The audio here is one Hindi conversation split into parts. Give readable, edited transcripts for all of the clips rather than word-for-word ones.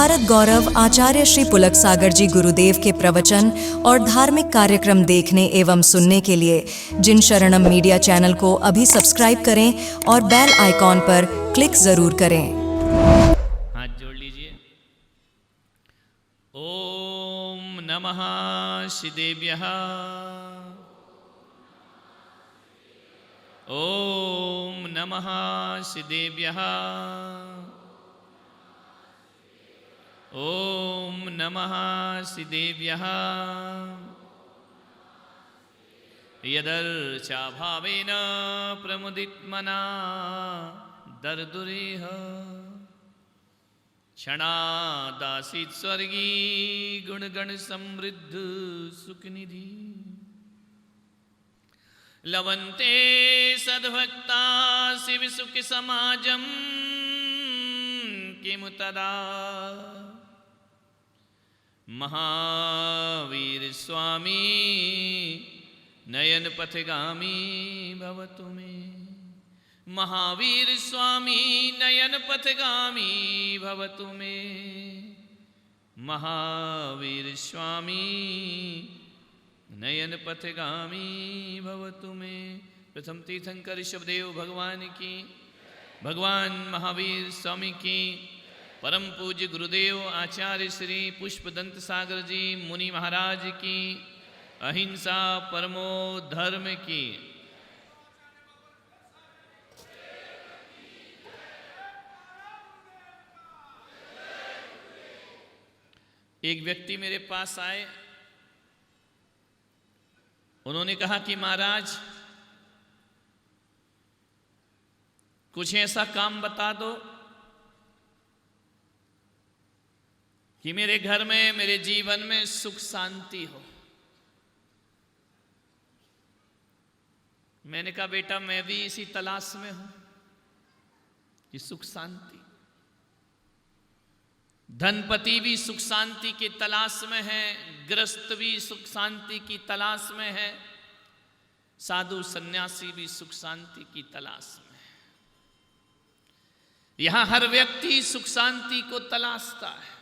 भारत गौरव आचार्य श्री पुलक सागर जी गुरुदेव के प्रवचन और धार्मिक कार्यक्रम देखने एवं सुनने के लिए जिन शरणम मीडिया चैनल को अभी सब्सक्राइब करें और बेल आइकॉन पर क्लिक जरूर करें। हाथ जोड़ लीजिए। ओम नमः श्रीदेव्यः। ओम नमः श्रीदेव्यः। ओम नमः श्रीदेव्यः। यदर्चाभावेन प्रमुदितमना दर्दुरेह क्षणादासीत् स्वर्गी गुणगण समृद्ध सुखनिधि। लवन्ते सद्भक्ता शिव सुख समाजम किमु तदा। महावीर स्वामी नयन पथगामी भवतु मे। महावीर स्वामी नयन पथगामी भवतु मे। महावीर स्वामी नयन पथगामी भवतु मे। प्रथम तीर्थंकर ऋषभदेव भगवान की, भगवान महावीर स्वामी की, परम पूज्य गुरुदेव आचार्य श्री पुष्पदंत सागर जी मुनि महाराज की, अहिंसा परमो धर्म की। एक व्यक्ति मेरे पास आए, उन्होंने कहा कि महाराज कुछ ऐसा काम बता दो कि मेरे घर में, मेरे जीवन में सुख शांति हो। मैंने कहा बेटा मैं भी इसी तलाश में हूं कि सुख शांति। धनपति भी सुख शांति की तलाश में है, गृहस्थ भी सुख शांति की तलाश में है, साधु सन्यासी भी सुख शांति की तलाश में है। यहां हर व्यक्ति सुख शांति को तलाशता है।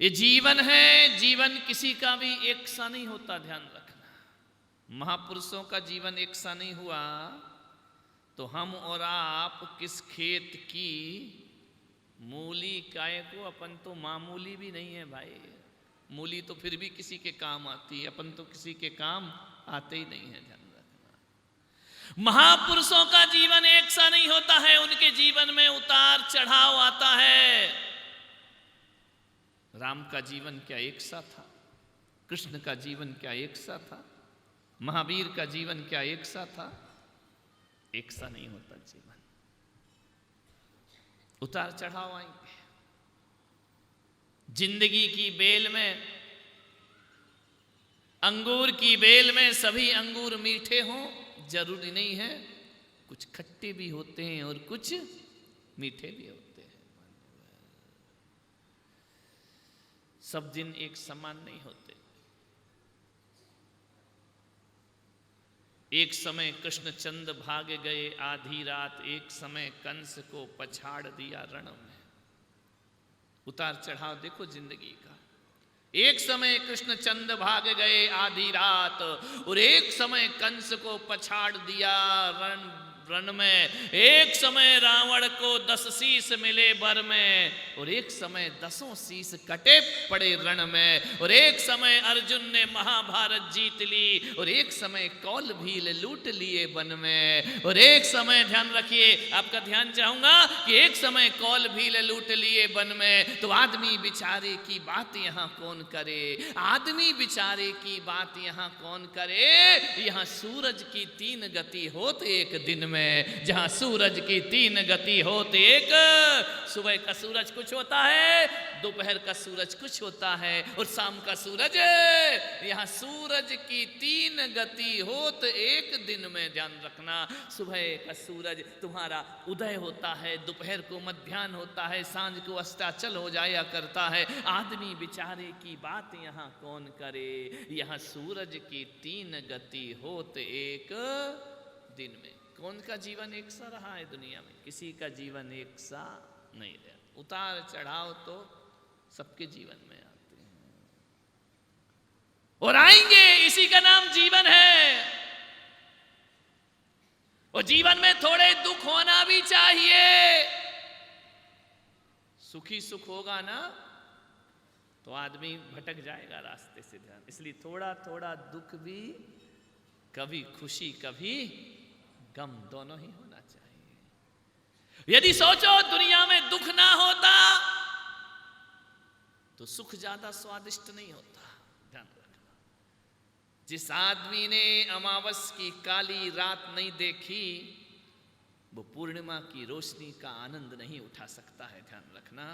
ये जीवन है, जीवन किसी का भी एक सा नहीं होता, ध्यान रखना। महापुरुषों का जीवन एक सा नहीं हुआ तो हम और आप किस खेत की मूली काय को, अपन तो मामूली भी नहीं है भाई। मूली तो फिर भी किसी के काम आती है, अपन तो किसी के काम आते ही नहीं है, ध्यान रखना। महापुरुषों का जीवन एक सा नहीं होता है, उनके जीवन में उतार चढ़ाव आता है। राम का जीवन क्या एक सा था? कृष्ण का जीवन क्या एक सा था? महावीर का जीवन क्या एक सा था? एक सा नहीं होता जीवन, उतार चढ़ाव आएंगे। जिंदगी की बेल में, अंगूर की बेल में सभी अंगूर मीठे हों जरूरी नहीं है, कुछ खट्टे भी होते हैं और कुछ मीठे भी होते हैं। सब दिन एक समान नहीं होते। एक समय कृष्णचंद भाग गए आधी रात, एक समय कंस को पछाड़ दिया रण में। उतार चढ़ाव देखो जिंदगी का। एक समय कृष्णचंद भाग गए आधी रात और एक समय कंस को पछाड़ दिया रण में। एक समय रावण को 10 शीश मिले बर में और एक समय 10 शीश कटे पड़े रण में। और एक समय अर्जुन ने महाभारत जीत ली और एक समय कौल भील लूट लिए वन में। और एक समय, ध्यान रखिए, आपका ध्यान चाहूंगा कि एक समय कौल भील लूट लिए वन में। तो आदमी बेचारे की बात यहां कौन करे? आदमी बेचारे की बात यहां कौन करे? यहां सूरज की 3 गति होते एक दिन में। जहां सूरज की 3 गति होते, एक सुबह का सूरज कुछ होता है, दोपहर का सूरज कुछ होता है और शाम का सूरज। यहां सूरज की 3 गति होत एक दिन में, ध्यान रखना। सुबह का सूरज तुम्हारा उदय होता है, दोपहर को मध्याह्न होता है, सांझ को अस्ताचल हो जाया करता है। आदमी बेचारे की बात यहां कौन करे? यहां सूरज की 3 गति होत एक दिन में। कौन का जीवन एक सा रहा है दुनिया में? किसी का जीवन एक सा नहीं रहता। उतार चढ़ाव तो सबके जीवन में आते हैं और आएंगे, इसी का नाम जीवन है। और जीवन में थोड़े दुख होना भी चाहिए। सुखी सुख होगा ना तो आदमी भटक जाएगा रास्ते से। ध्यान, इसलिए थोड़ा थोड़ा दुख भी, कभी खुशी कभी गम, दोनों ही होना चाहिए। यदि सोचो दुनिया में दुख ना होता तो सुख ज्यादा स्वादिष्ट नहीं होता। ध्यान रखना, जिस आदमी ने अमावस की काली रात नहीं देखी वो पूर्णिमा की रोशनी का आनंद नहीं उठा सकता है। ध्यान रखना,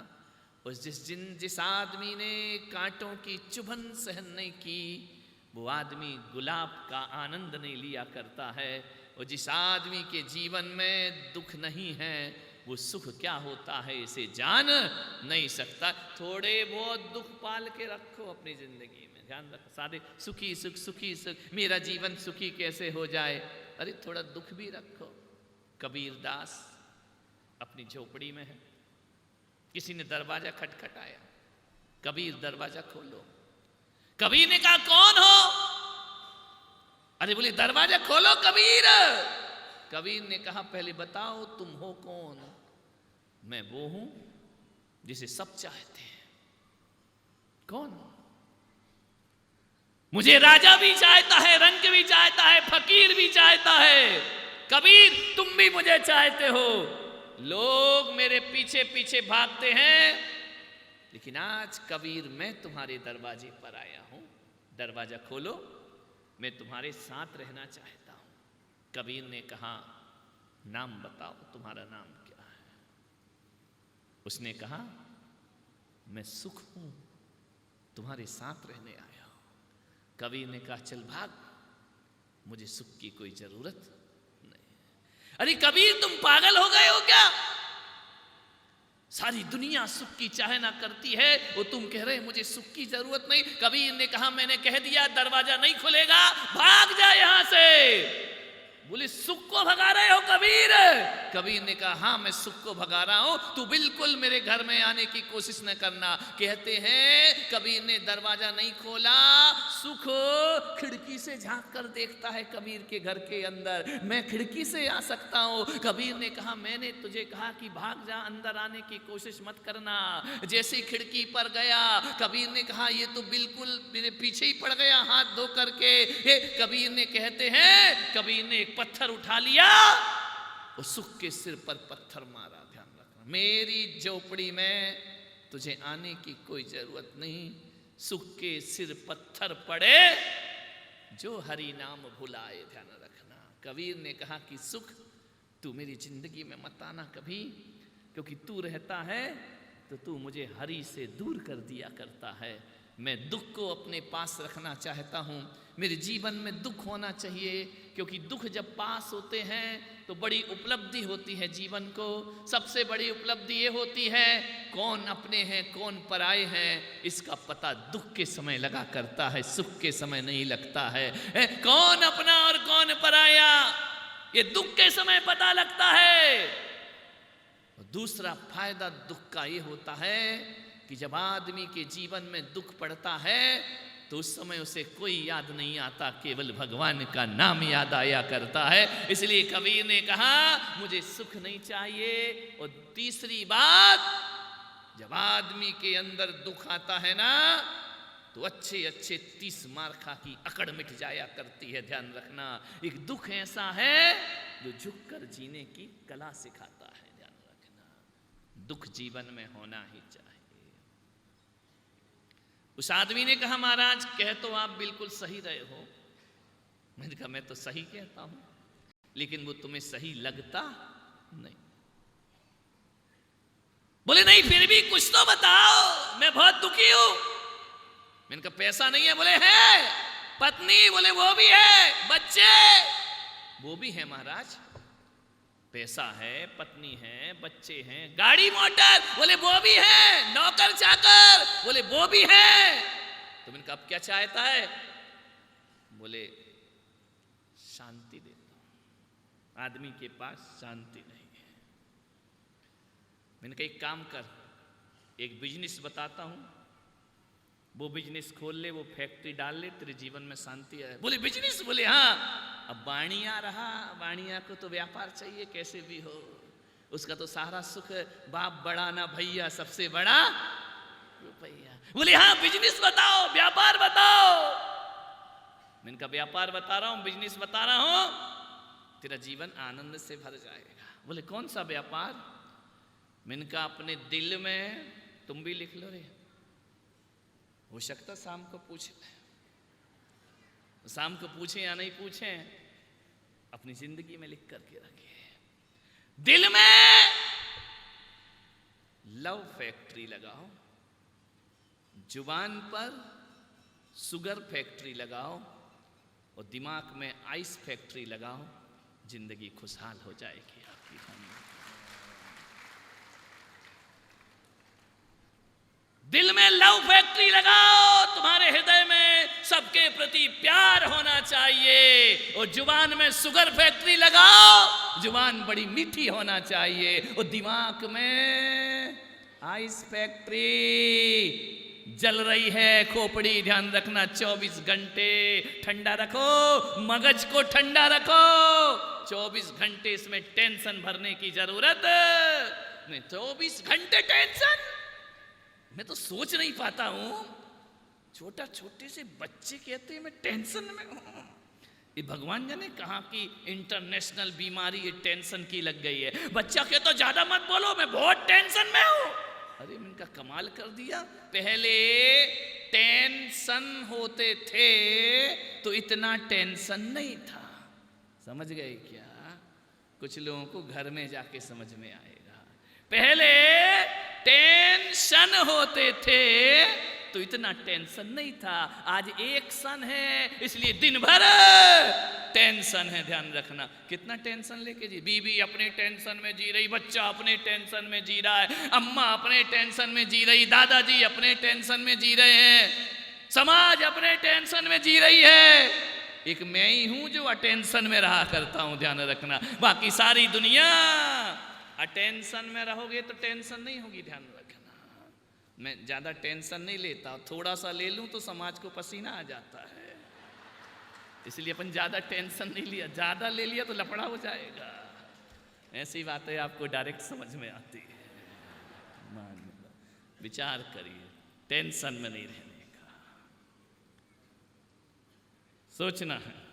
और जिस आदमी ने कांटों की चुभन सहन नहीं की वो आदमी गुलाब का आनंद नहीं लिया करता है। और जिस आदमी के जीवन में दुख नहीं है वो सुख क्या होता है इसे जान नहीं सकता। थोड़े बहुत दुख पाल के रखो अपनी जिंदगी में। ध्यान रखो, सारे सुखी सुख सुखी सुख, मेरा जीवन सुखी कैसे हो जाए। अरे थोड़ा दुख भी रखो। कबीर दास अपनी झोपड़ी में है, किसी ने दरवाजा खटखटाया, कबीर दरवाजा खोलो। कबीर ने कहा कौन हो? अरे बोले दरवाजा खोलो कबीर। कबीर ने कहा पहले बताओ तुम हो कौन? मैं वो हूं जिसे सब चाहते हैं। कौन? मुझे राजा भी चाहता है, रंक भी चाहता है, फकीर भी चाहता है। कबीर तुम भी मुझे चाहते हो, लोग मेरे पीछे पीछे भागते हैं, लेकिन आज कबीर मैं तुम्हारे दरवाजे पर आया हूं। दरवाजा खोलो, मैं तुम्हारे साथ रहना चाहता हूं। कबीर ने कहा नाम बताओ, तुम्हारा नाम क्या है? उसने कहा मैं सुख हूं, तुम्हारे साथ रहने आया हूं। कबीर ने कहा चल भाग, मुझे सुख की कोई जरूरत नहीं। अरे कबीर तुम पागल हो गए हो क्या? सारी दुनिया सुख की चाहना करती है वो तुम कह रहे मुझे सुख की जरूरत नहीं। कबीर ने कहा मैंने कह दिया दरवाजा नहीं खुलेगा, भाग जा यहां से। बोले सुख को भगा रहे हो कबीर? कबीर ने कहा हाँ मैं सुख को भगा रहा हूं, तू बिल्कुल मेरे घर में आने की कोशिश न करना। कहते हैं कबीर ने दरवाजा नहीं खोला, सुख खिड़की से झांक कर देखता है कबीर के घर के अंदर, मैं खिड़की से आ सकता हूं। कबीर ने कहा मैंने तुझे कहा कि भाग जा, अंदर आने की कोशिश मत करना। जैसे खिड़की पर गया कबीर ने कहा ये तो बिल्कुल मेरे पीछे ही पड़ गया हाथ धो करके। कबीर ने कहते हैं कबीर ने पत्थर उठा लिया और सुख के सिर पर पत्थर मारा। ध्यान रखना, मेरी झोपड़ी में तुझे आने की कोई जरूरत नहीं। सुख के सिर पत्थर पड़े जो हरि नाम भुलाए। ध्यान रखना, कबीर ने कहा कि सुख तू मेरी जिंदगी में मत आना कभी, क्योंकि तू रहता है तो तू मुझे हरि से दूर कर दिया करता है। मैं दुख को अपने पास रखना चाहता हूँ, मेरे जीवन में दुख होना चाहिए, क्योंकि दुख जब पास होते हैं तो बड़ी उपलब्धि होती है जीवन को। सबसे बड़ी उपलब्धि ये होती है कौन अपने हैं कौन पराए हैं, इसका पता दुख के समय लगा करता है, सुख के समय नहीं लगता है। कौन अपना और कौन पराया ये दुख के समय पता लगता है। दूसरा फायदा दुख का ये होता है कि जब आदमी के जीवन में दुख पड़ता है तो उस समय उसे कोई याद नहीं आता, केवल भगवान का नाम याद आया करता है। इसलिए कबीर ने कहा मुझे सुख नहीं चाहिए। और तीसरी बात, जब आदमी के अंदर दुख आता है ना तो अच्छे अच्छे 30 मार्का की अकड़ मिट जाया करती है। ध्यान रखना, एक दुख ऐसा है जो झुककर जीने की कला सिखाता है। ध्यान रखना, दुख जीवन में होना ही चाहिए। उस आदमी ने कहा महाराज कह तो आप बिल्कुल सही रहे हो। मैंने कहा मैं तो सही कहता हूं, लेकिन वो तुम्हें सही लगता नहीं। बोले नहीं फिर भी कुछ तो बताओ, मैं बहुत दुखी हूं। मैंने कहा पैसा नहीं है? बोले है। पत्नी? बोले वो भी है। बच्चे? वो भी है महाराज। पैसा है, पत्नी है, बच्चे हैं, गाड़ी मोटर? बोले वो भी है। नौकर चाकर? बोले वो भी है। तो मैंने कहा अब क्या चाहता है? बोले शांति देता हूं। आदमी के पास शांति नहीं है। मैंने कहा एक काम कर, एक बिजनेस बताता हूं, वो बिजनेस खोल ले, वो फैक्ट्री डाल ले, तेरे जीवन में शांति आए। बोले बिजनेस? बोले हाँ। अब वाणिया रहा, वाणिया को तो व्यापार चाहिए कैसे भी हो, उसका तो सारा सुख बाप बड़ा ना भैया, सबसे बड़ा रुपैया। बोले हाँ बिजनेस बताओ, व्यापार बताओ। मैंने कहा व्यापार बता रहा हूं, बिजनेस बता रहा हूं, तेरा जीवन आनंद से भर जाएगा। बोले कौन सा व्यापार? मैंने कहा अपने दिल में, तुम भी लिख लो रे, हो सकता शाम को पूछ ले, शाम को पूछे या नहीं पूछे, अपनी जिंदगी में लिख करके रखिए। दिल में लव फैक्ट्री लगाओ, जुबान पर शुगर फैक्ट्री लगाओ, और दिमाग में आइस फैक्ट्री लगाओ, जिंदगी खुशहाल हो जाएगी आपकी। दिल में लव फैक्ट्री लगाओ, तुम्हारे हृदय में सबके प्रति प्यार होना चाहिए, और जुबान में शुगर फैक्ट्री लगाओ, जुबान बड़ी मीठी होना चाहिए, और दिमाग में आइस फैक्ट्री जल रही है, खोपड़ी ध्यान रखना 24 घंटे ठंडा रखो, मगज को ठंडा रखो, 24 घंटे इसमें टेंशन भरने की जरूरत नहीं। 24 घंटे टेंशन, मैं तो सोच नहीं पाता हूं, छोटे से बच्चे कहते हैं मैं टेंशन में हूं। ये भगवान जाने कहा कि इंटरनेशनल बीमारी ये टेंशन की लग गई है। बच्चा कहता ज्यादा मत बोलो, मैं बहुत टेंशन में हूं। अरे इनका कमाल कर दिया, पहले टेंशन होते थे तो इतना टेंशन नहीं था। समझ गए क्या? कुछ लोगों को घर में जाके समझ में आएगा। पहले टेंशन होते थे तो इतना टेंशन नहीं था, आज एक सन है इसलिए दिन भर टेंशन है। ध्यान रखना, कितना टेंशन लेके जी, बीवी अपने टेंशन में जी रही, बच्चा अपने टेंशन में जी रहा है, अम्मा अपने टेंशन में जी रही, दादाजी अपने टेंशन में जी रहे हैं, समाज अपने टेंशन में जी रही है। एक मैं ही हूं जो अटेंशन में रहा करता हूं, ध्यान रखना। बाकी सारी दुनिया अटेंशन में रहोगे तो टेंशन नहीं होगी, ध्यान रखना। मैं ज्यादा टेंशन नहीं लेता, थोड़ा सा ले लूं तो समाज को पसीना आ जाता है, इसलिए अपन ज्यादा टेंशन नहीं लिया। ज्यादा ले लिया तो लफड़ा हो जाएगा। ऐसी बातें आपको डायरेक्ट समझ में आती है, मान लो, विचार करिए, टेंशन में नहीं रहने का सोचना है।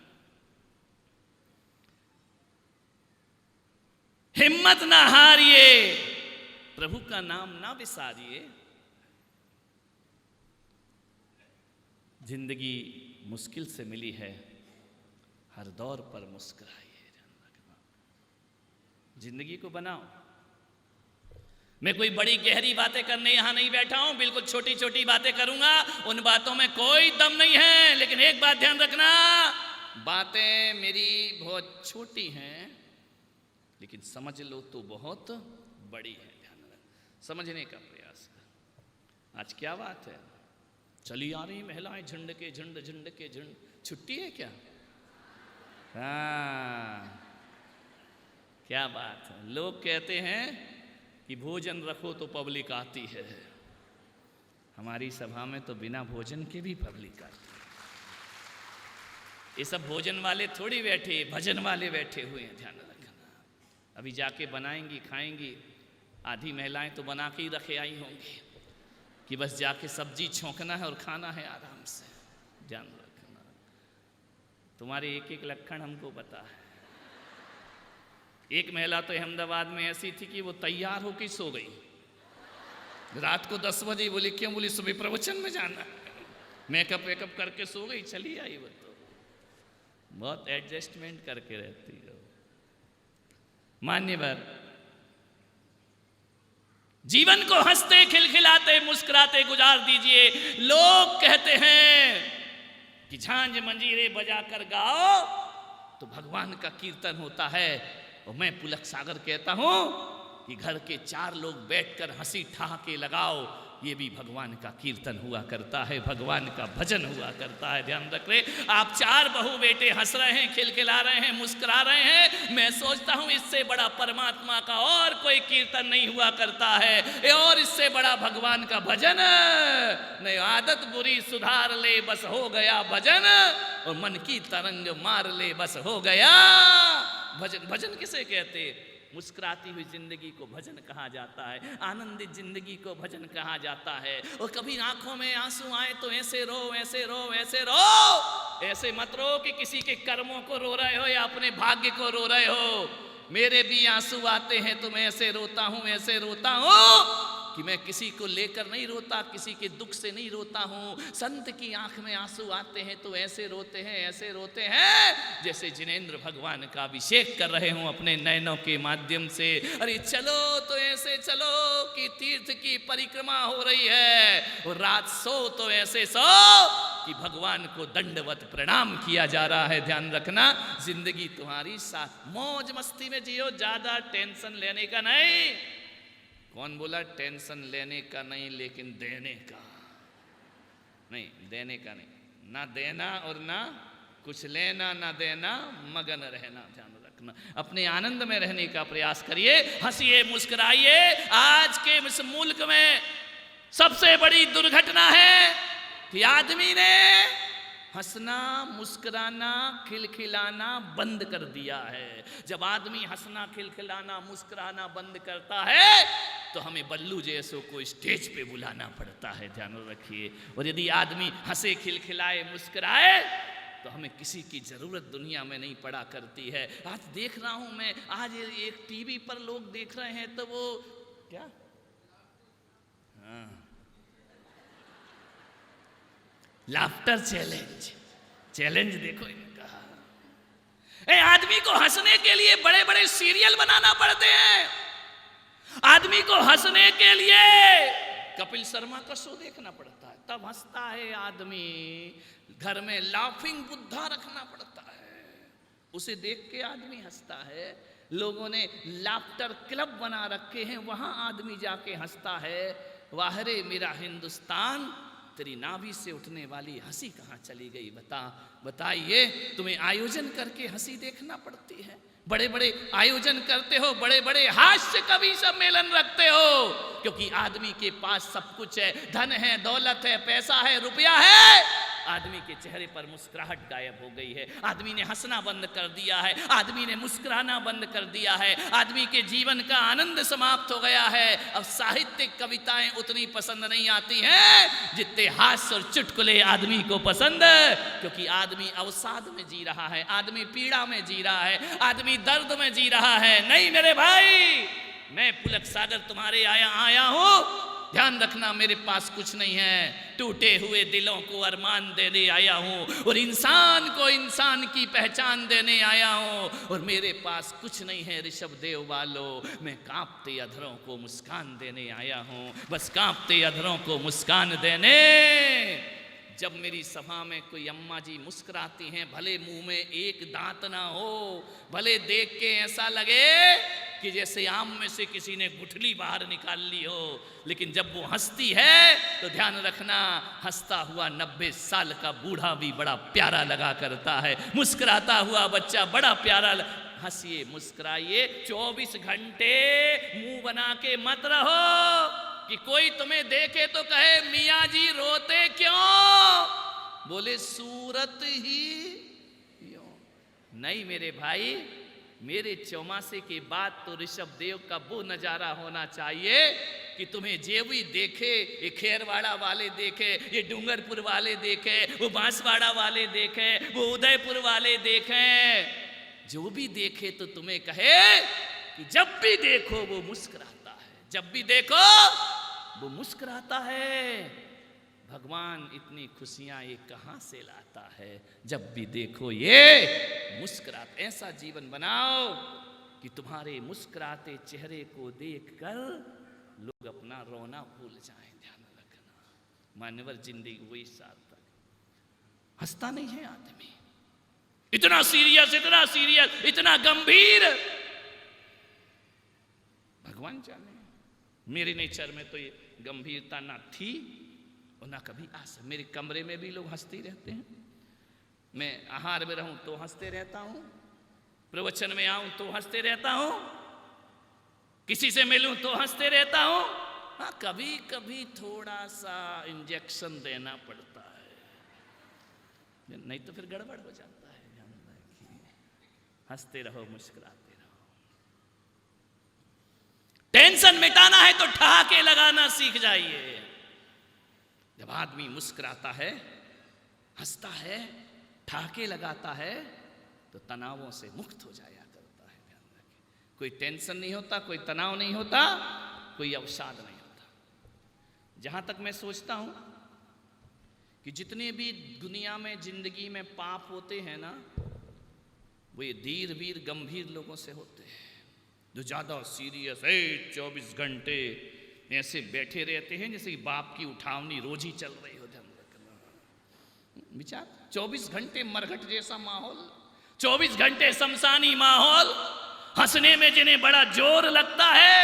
हिम्मत ना हारिए, प्रभु का नाम ना विसारिए। जिंदगी मुश्किल से मिली है, हर दौर पर मुस्कुराइए। जिंदगी को बनाओ। मैं कोई बड़ी गहरी बातें करने यहां नहीं बैठा हूं, बिल्कुल छोटी छोटी बातें करूंगा, उन बातों में कोई दम नहीं है। लेकिन एक बात ध्यान रखना, बातें मेरी बहुत छोटी हैं लेकिन समझ लो तो बहुत बड़ी है। ध्यान रखना, समझने का प्रयास कर। आज क्या बात है, चली आ रही महिलाएं झुंड के झुंड, झुंड के झुंड। छुट्टी है क्या? हाँ, क्या बात है। लोग कहते हैं कि भोजन रखो तो पब्लिक आती है, हमारी सभा में तो बिना भोजन के भी पब्लिक आती है। ये सब भोजन वाले थोड़ी बैठे, भजन वाले बैठे हुए हैं, ध्यान रखना। अभी जाके बनाएंगी, खाएंगी। आधी महिलाएं तो बना के ही रखे आई होंगी कि बस जाके सब्जी छोंकना है और खाना है आराम से। ध्यान रखना, तुम्हारे एक एक लक्षण हमको पता है। एक महिला तो अहमदाबाद में ऐसी थी कि वो तैयार होकर सो गई रात को 10 बजे। बोली क्यों? बोली सुबह प्रवचन में जाना। मेकअप वेकअप करके सो गई, चली आई। वो तो बहुत एडजस्टमेंट करके रहती है। मान्यवर, जीवन को हंसते खिलखिलाते मुस्कुराते गुजार दीजिए। लोग कहते हैं कि झांझ मंजीरे बजाकर गाओ तो भगवान का कीर्तन होता है, और मैं पुलक सागर कहता हूं कि घर के 4 लोग बैठकर हंसी ठहाके लगाओ, ये भी भगवान का कीर्तन हुआ करता है, भगवान का भजन हुआ करता है। ध्यान रख रहे, आप 4 बहू बेटे हंस रहे हैं, खिलखिला रहे हैं, मुस्कुरा रहे हैं, मैं सोचता हूं इससे बड़ा परमात्मा का और कोई कीर्तन नहीं हुआ करता है, और इससे बड़ा भगवान का भजन। नहीं, आदत बुरी सुधार ले बस हो गया भजन, और मन की तरंग मार ले बस हो गया भजन। भजन किसे कहते? मुस्कुराती हुई जिंदगी को भजन कहा जाता है, आनंदित जिंदगी को भजन कहा जाता है। और कभी आंखों में आंसू आए तो ऐसे रो, ऐसे रो, ऐसे रो, ऐसे मत रो कि किसी के कर्मों को रो रहे हो या अपने भाग्य को रो रहे हो। मेरे भी आंसू आते हैं तो मैं ऐसे रोता हूं, ऐसे रोता हूं कि मैं किसी को लेकर नहीं रोता, किसी के दुख से नहीं रोता हूं। संत की आंख में आंसू आते हैं तो ऐसे रोते हैं, ऐसे रोते हैं जैसे जिनेंद्र भगवान का अभिषेक कर रहे हों अपने नयनों के माध्यम से। अरे चलो तो ऐसे चलो कि तीर्थ की परिक्रमा हो रही है, और रात सो तो ऐसे सो कि भगवान को दंडवत प्रणाम किया जा रहा है। ध्यान रखना, जिंदगी तुम्हारी साथ मौज मस्ती में जियो, ज्यादा टेंशन लेने का नहीं। कौन बोला टेंशन लेने का नहीं, लेकिन देने का नहीं, देने का नहीं, ना देना और ना कुछ लेना, ना देना, मगन रहना। ध्यान रखना, अपने आनंद में रहने का प्रयास करिए, हंसिए, मुस्कुराइए। आज के इस मुल्क में सबसे बड़ी दुर्घटना है कि आदमी ने हंसना, मुस्कुराना, खिलखिलाना बंद कर दिया है। जब आदमी हंसना, खिलखिलाना, मुस्कुराना बंद करता है तो हमें बल्लू जैसों को स्टेज पे बुलाना पड़ता है। ध्यान रखिए। और यदि आदमी हंसे, खिलखिलाए, मुस्कुराए तो हमें किसी की जरूरत दुनिया में नहीं पड़ा करती है। आज देख रहा हूं मैं, आज एक टीवी पर लोग देख रहे हैं तो वो क्या, लाफ्टर चैलेंज देखो इनका। आदमी को हंसने के लिए बड़े बड़े सीरियल बनाना पड़ते हैं, आदमी को हंसने के लिए कपिल शर्मा का शो देखना पड़ता है, तब हंसता है आदमी। घर में लाफिंग बुद्धा रखना पड़ता है, उसे देख के आदमी हंसता है। लोगों ने लाफ्टर क्लब बना रखे हैं, वहां आदमी जाके हंसता है। वाहरे मेरा हिंदुस्तान, तेरी नाभि से उठने वाली हंसी कहाँ चली गई? बताइए। तुम्हें आयोजन करके हंसी देखना पड़ती है, बड़े बड़े आयोजन करते हो, बड़े बड़े हास्य कवि सम्मेलन रखते हो, क्योंकि आदमी के पास सब कुछ है, धन है, दौलत है, पैसा है, रुपया है। आदमी के चेहरे पर मुस्कुराहट गायब हो गई है, आदमी ने हंसना बंद कर दिया है, आदमी ने मुस्कुराना बंद कर दिया है, आदमी के जीवन का आनंद समाप्त हो गया है। अब साहित्यिक कविताएं उतनी पसंद नहीं आती हैं जितने हास्य और चुटकुले आदमी को पसंद, क्योंकि आदमी अवसाद में जी रहा है, आदमी पीड़ा में जी रहा है, आदमी दर्द में जी रहा है। नहीं मेरे भाई, मैं पुलक सागर तुम्हारे आया हूं। ध्यान रखना, मेरे पास कुछ नहीं है, टूटे हुए दिलों को अरमान देने आया हूँ, और इंसान को इंसान की पहचान देने आया हूँ। और मेरे पास कुछ नहीं है ऋषभ देव वालों, मैं कांपते अधरों को मुस्कान देने आया हूँ, बस कांपते अधरों को मुस्कान देने। जब मेरी सभा में कोई अम्मा जी मुस्कुराती हैं, भले मुंह में एक दांत ना हो, भले देख के ऐसा लगे कि जैसे आम में से किसी ने गुठली बाहर निकाल ली हो, लेकिन जब वो हंसती है तो ध्यान रखना, हंसता हुआ 90 साल का बूढ़ा भी बड़ा प्यारा लगा करता है, मुस्कुराता हुआ बच्चा बड़ा प्यारा। हंसिए, मुस्कुराइए, 24 घंटे मुंह बना के मत रहो कि कोई तुम्हें देखे तो कहे मियाँ जी रोते क्यों, बोले सूरत ही क्यों। नहीं मेरे भाई, मेरे चौमासे के बाद तो ऋषभ देव का वो नजारा होना चाहिए कि तुम्हें जे भी देखे, ये खेरवाड़ा वाले देखे, ये डूंगरपुर वाले देखे, वो बांसवाड़ा वाले देखे, वो उदयपुर वाले देखे, जो भी देखे तो तुम्हें कहे कि जब भी देखो वो मुस्कुराता है, जब भी देखो वो मुस्कुराता है। भगवान इतनी खुशियां ये कहां से लाता है? जब भी देखो ये मुस्कुराता। ऐसा जीवन बनाओ कि तुम्हारे मुस्कुराते चेहरे को देखकर लोग अपना रोना भूल जाएं। ध्यान रखना, मानवर जिंदगी वही सार्थक। हंसता नहीं है आदमी, इतना सीरियस, इतना गंभीर। भगवान जाने। मेरे नेचर में तो ये गंभीरता ना थी और ना कभी आ सकती। मेरे कमरे में भी लोग हंसते रहते हैं, मैं आहार में रहूं तो हंसते रहता हूं, प्रवचन में आऊं तो हंसते रहता हूं, किसी से मिलूं तो हंसते रहता हूं। हाँ, कभी कभी थोड़ा सा इंजेक्शन देना पड़ता है, नहीं तो फिर गड़बड़ हो जाता है। हंसते रहो, मुस्कुराते रहो। टेंशन मिटाना है तो ठहाके लगाना सीख जाइए। जब आदमी मुस्कुराता है, हंसता है, ठहाके लगाता है तो तनावों से मुक्त हो जाया करता है। ध्यान रखें, कोई टेंशन नहीं होता, कोई तनाव नहीं होता, कोई अवसाद नहीं होता। जहां तक मैं सोचता हूं कि जितने भी दुनिया में जिंदगी में पाप होते हैं ना, वो ये धीर वीर गंभीर लोगों से होते हैं, जो ज्यादा सीरियस है, 24 घंटे ऐसे बैठे रहते हैं जैसे बाप की उठावनी रोज ही चल रही हो। ध्यान रखना विचार, 24 घंटे मरघट जैसा माहौल, 24 घंटे शमशानी माहौल, हंसने में जिन्हें बड़ा जोर लगता है।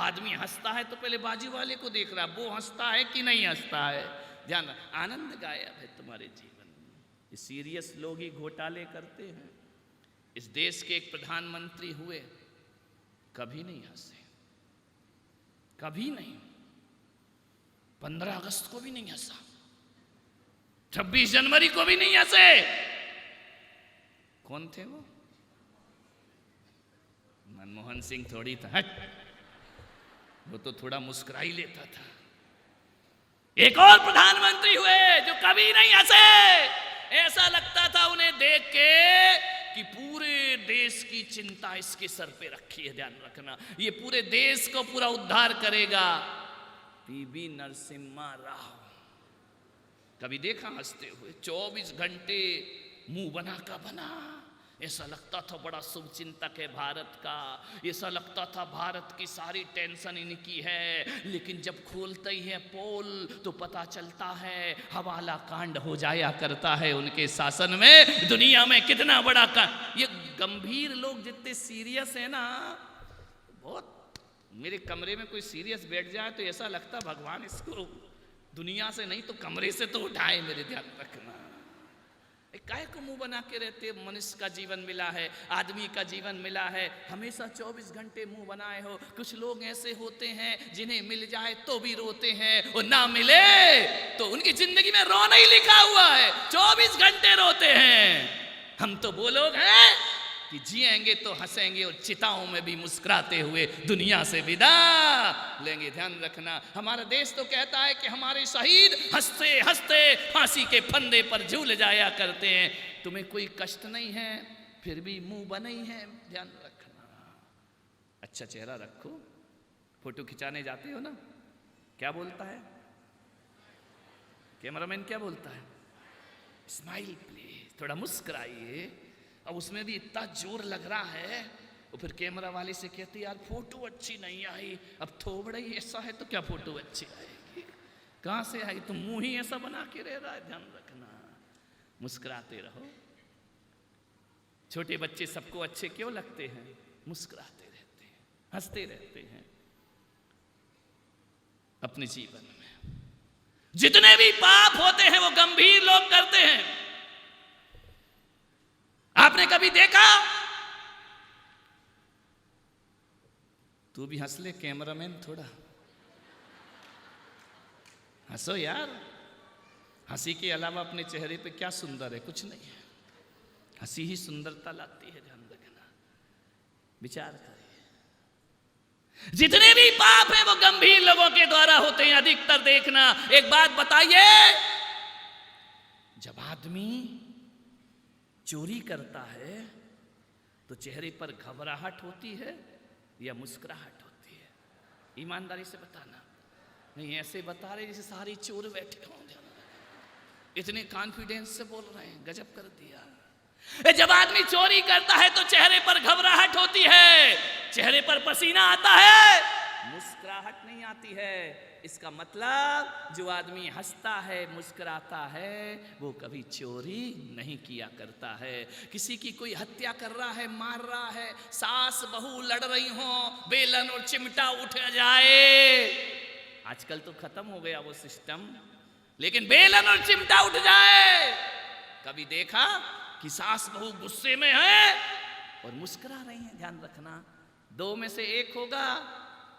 आदमी हंसता है तो पहले बाजू वाले को देख रहा, वो हंसता है कि नहीं हंसता है। ध्यान, आनंद गायब है तुम्हारे जीवन में। ये सीरियस लोग ही घोटाले करते हैं। इस देश के एक प्रधानमंत्री हुए, कभी नहीं हंसे, कभी नहीं। 15 अगस्त को भी नहीं हंसा, 26 जनवरी को भी नहीं हंसे। कौन थे वो? मनमोहन सिंह थोड़ी था, वो तो थोड़ा मुस्कुरा ही लेता था। एक और प्रधानमंत्री हुए जो कभी नहीं हंसे। ऐसा लगता था उन्हें देख के कि पूरे देश की चिंता इसके सर पे रखी है। ध्यान रखना, ये पूरे देश को पूरा उद्धार करेगा। पीवी नरसिम्हा राव, कभी देखा हंसते हुए? 24 घंटे मुंह बना का बना। ऐसा लगता था बड़ा शुभ चिंतक है भारत का, ऐसा लगता था भारत की सारी टेंशन इनकी है। लेकिन जब खोलते ही है पोल तो पता चलता है हवाला कांड हो जाया करता है उनके शासन में। दुनिया में कितना बड़ा ये गंभीर लोग जितने सीरियस है ना, बहुत। मेरे कमरे में कोई सीरियस बैठ जाए तो ऐसा लगता भगवान इसको दुनिया से नहीं तो कमरे से तो उठाए। मेरे ध्यान रखना, काहे को मुंह बना के रहते? मनुष्य का जीवन मिला है, आदमी का जीवन मिला है, हमेशा 24 घंटे मुंह बनाए हो। कुछ लोग ऐसे होते हैं जिन्हें मिल जाए तो भी रोते हैं, और ना मिले तो उनकी जिंदगी में रोना ही लिखा हुआ है, 24 घंटे रोते हैं। हम तो वो लोग हैं कि जिएंगे तो हंसेंगे और चिताओं में भी मुस्कुराते हुए दुनिया से विदा लेंगे। ध्यान रखना, हमारा देश तो कहता है कि हमारे शहीद हंसते हंसते फांसी के फंदे पर झूल जाया करते हैं। तुम्हें कोई कष्ट नहीं है फिर भी मुंह बने ही है। ध्यान रखना, अच्छा चेहरा रखो। फोटो खिंचाने जाते हो ना, क्या बोलता है कैमरामैन? क्या बोलता है? स्माइल प्लीज, थोड़ा मुस्कुराइए। अब उसमें भी इतना जोर लग रहा है, और फिर कैमरा वाले से कहती यार फोटो अच्छी नहीं आई। अब थोड़ा ही ऐसा है तो क्या फोटो अच्छी आएगी? कहाँ से आई? तुम मुंह ही ऐसा बना के रह रहा है। ध्यान रखना, मुस्कुराते रहो। छोटे बच्चे सबको अच्छे क्यों लगते हैं? मुस्कुराते रहते हैं, हंसते रहते हैं। अपने जीवन में जितने भी पाप होते हैं वो गंभीर लोग करते हैं। आपने कभी देखा? तू भी हंस ले कैमरामैन, थोड़ा हंसो यार। हंसी के अलावा अपने चेहरे पे क्या सुंदर है? कुछ नहीं है, हंसी ही सुंदरता लाती है। ध्यान रखना, विचार करिए। जितने भी पाप है वो गंभीर लोगों के द्वारा होते हैं अधिकतर। देखना, एक बात बताइए, जब आदमी चोरी करता है तो चेहरे पर घबराहट होती है या मुस्कुराहट होती है? ईमानदारी से बताना। नहीं ऐसे बता रहे जैसे सारे चोर बैठे होंगे, इतने कॉन्फिडेंस से बोल रहे हैं, गजब कर दिया। जब आदमी चोरी करता है तो चेहरे पर घबराहट होती है, चेहरे पर पसीना आता है, मुस्कुराहट नहीं आती है। इसका मतलब जो आदमी हंसता है, मुस्कुराता है, वो कभी चोरी नहीं किया करता है। किसी की कोई हत्या कर रहा है, मार रहा है, सास बहू लड़ रही हो, बेलन और चिमटा उठ जाए, आजकल तो खत्म हो गया वो सिस्टम, लेकिन बेलन और चिमटा उठ जाए, कभी देखा कि सास बहू गुस्से में है और मुस्कुरा रही हैं? ध्यान रखना, दो में से एक होगा।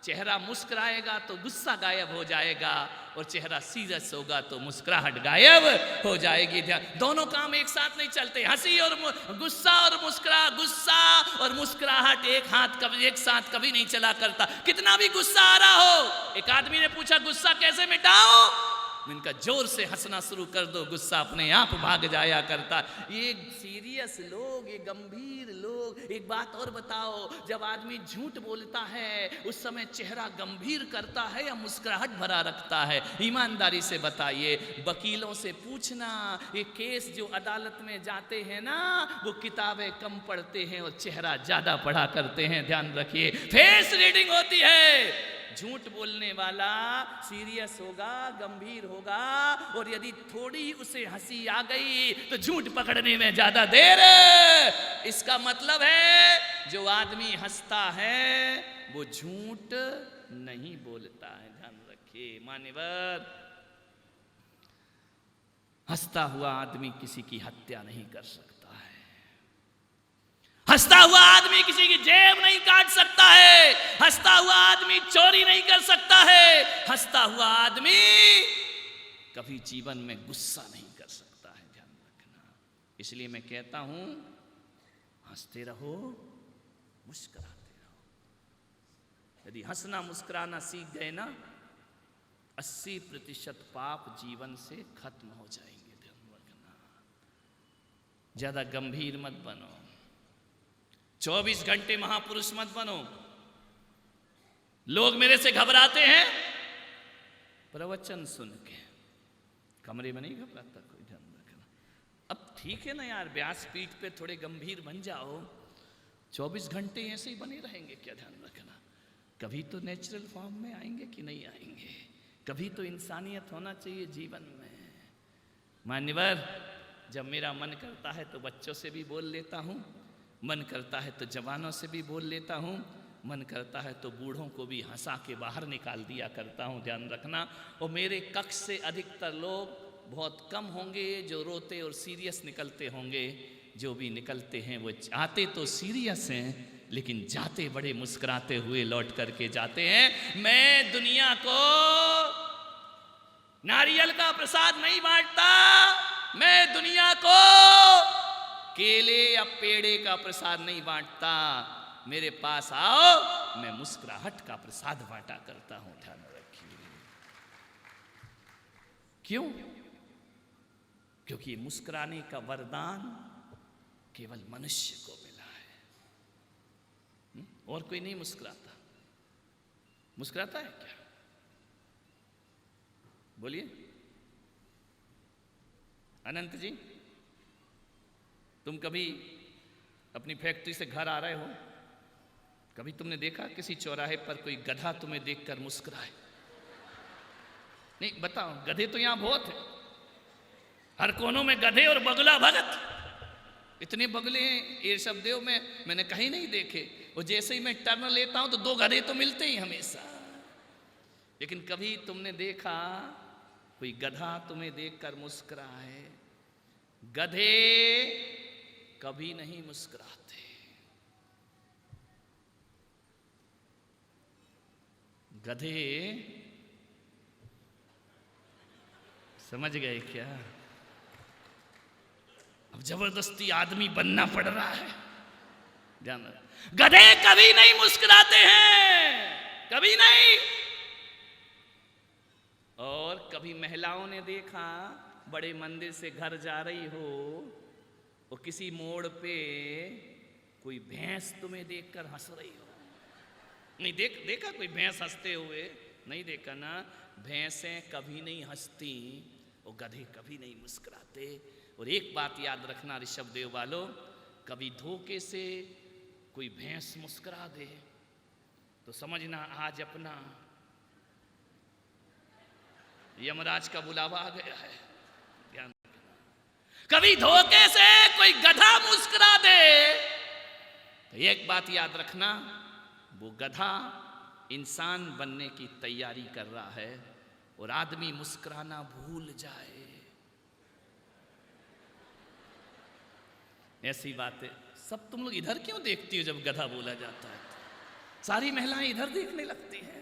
चेहरा मुस्कुराएगा तो गुस्सा गायब हो जाएगा, और चेहरा सीरियस होगा तो मुस्कुराहट गायब हो जाएगी। दोनों काम एक साथ नहीं चलते। हंसी और गुस्सा और गुस्सा और मुस्कुराहट एक साथ कभी नहीं चला करता। कितना भी गुस्सा आ रहा हो, एक आदमी ने पूछा गुस्सा कैसे मिटाओ? इनका जोर से हंसना शुरू कर दो, गुस्सा अपने आप भाग जाया करता। ये सीरियस लोग, ये गंभीर लोग। एक बात और बताओ, जब आदमी झूठ बोलता है उस समय चेहरा गंभीर करता है या मुस्कुराहट भरा रखता है? ईमानदारी से बताइए। वकीलों से पूछना, ये केस जो अदालत में जाते हैं ना, वो किताबें कम पढ़ते हैं और चेहरा ज्यादा पढ़ा करते हैं। ध्यान रखिए, फेस रीडिंग होती है। झूठ बोलने वाला सीरियस होगा, गंभीर होगा, और यदि थोड़ी उसे हंसी आ गई तो झूठ पकड़ने में ज्यादा देर। इसका मतलब है जो आदमी हंसता है वो झूठ नहीं बोलता है। ध्यान रखिए मान्यवर, हंसता हुआ आदमी किसी की हत्या नहीं कर सकता है। हंसता हुआ आदमी किसी की जेब नहीं काट सकता है। हंसता हुआ आदमी चोरी नहीं कर सकता है। हंसता हुआ आदमी कभी जीवन में गुस्सा नहीं कर सकता है। ध्यान रखना। इसलिए मैं कहता हूं, हंसते रहो, मुस्कुराते रहो। यदि हंसना मुस्कुराना सीख गए ना, 80% पाप जीवन से खत्म हो जाएंगे। ध्यान रखना, ज्यादा गंभीर मत बनो, 24 घंटे महापुरुष मत बनो। लोग मेरे से घबराते हैं प्रवचन सुन के, कमरे में नहीं घबराता कोई। ध्यान रखना। अब ठीक है ना यार, व्यासपीठ पे थोड़े गंभीर बन जाओ, 24 घंटे ऐसे ही बने रहेंगे क्या? ध्यान रखना, कभी तो नेचुरल फॉर्म में आएंगे कि नहीं आएंगे? कभी तो इंसानियत होना चाहिए जीवन में। मान्यवर, जब मेरा मन करता है तो बच्चों से भी बोल लेता हूं, मन करता है तो जवानों से भी बोल लेता हूं, मन करता है तो बूढ़ों को भी हंसा के बाहर निकाल दिया करता हूं। ध्यान रखना। और मेरे कक्ष से अधिकतर लोग बहुत कम होंगे जो रोते और सीरियस निकलते होंगे। जो भी निकलते हैं वो आते तो सीरियस हैं, लेकिन जाते बड़े मुस्कुराते हुए लौट करके जाते हैं। मैं दुनिया को नारियल का प्रसाद नहीं बांटता, मैं दुनिया को केले या पेड़े का प्रसाद नहीं बांटता। मेरे पास आओ, मैं मुस्कुराहट का प्रसाद बांटा करता हूं। ध्यान रखिए। क्यों? क्योंकि मुस्कुराने का वरदान केवल मनुष्य को मिला है। और कोई नहीं मुस्कुराता। मुस्कुराता है क्या? बोलिए अनंत जी, तुम कभी अपनी फैक्ट्री से घर आ रहे हो, कभी तुमने देखा किसी चौराहे पर कोई गधा तुम्हें देखकर मुस्कुराए? नहीं, बताओ। गधे तो यहां बहुत है, हर कोनों में गधे और बगला भगत। इतने बगले हैं ईर्षभदेव में, मैंने कहीं नहीं देखे। और जैसे ही मैं टर्न लेता हूं तो 2 गधे तो मिलते ही हमेशा। लेकिन कभी तुमने देखा कोई गधा तुम्हें देखकर मुस्कुराए? गधे कभी नहीं मुस्कुराते। गधे, समझ गए क्या? अब जबरदस्ती आदमी बनना पड़ रहा है। ध्यान रखना, गधे कभी नहीं मुस्कुराते हैं, कभी नहीं। और कभी महिलाओं ने देखा, बड़े मंदिर से घर जा रही हो और किसी मोड़ पे कोई भैंस तुम्हें देखकर हंस रही हो? नहीं देखा कोई भैंस हंसते हुए? नहीं देखा ना। भैंसें कभी नहीं हंसती और गधे कभी नहीं मुस्कुराते। और एक बात याद रखना ऋषभदेव वालों, कभी धोखे से कोई भैंस मुस्कुरा दे तो समझना आज अपना यमराज का बुलावा आ गया है। ध्यान रखना। कभी धोखे से कोई गधा मुस्कुरा दे तो एक बात याद रखना, वो गधा इंसान बनने की तैयारी कर रहा है और आदमी मुस्कुराना भूल जाए। ऐसी बातें सब तुम लोग इधर क्यों देखती हो जब गधा बोला जाता है? सारी महिलाएं इधर देखने लगती हैं।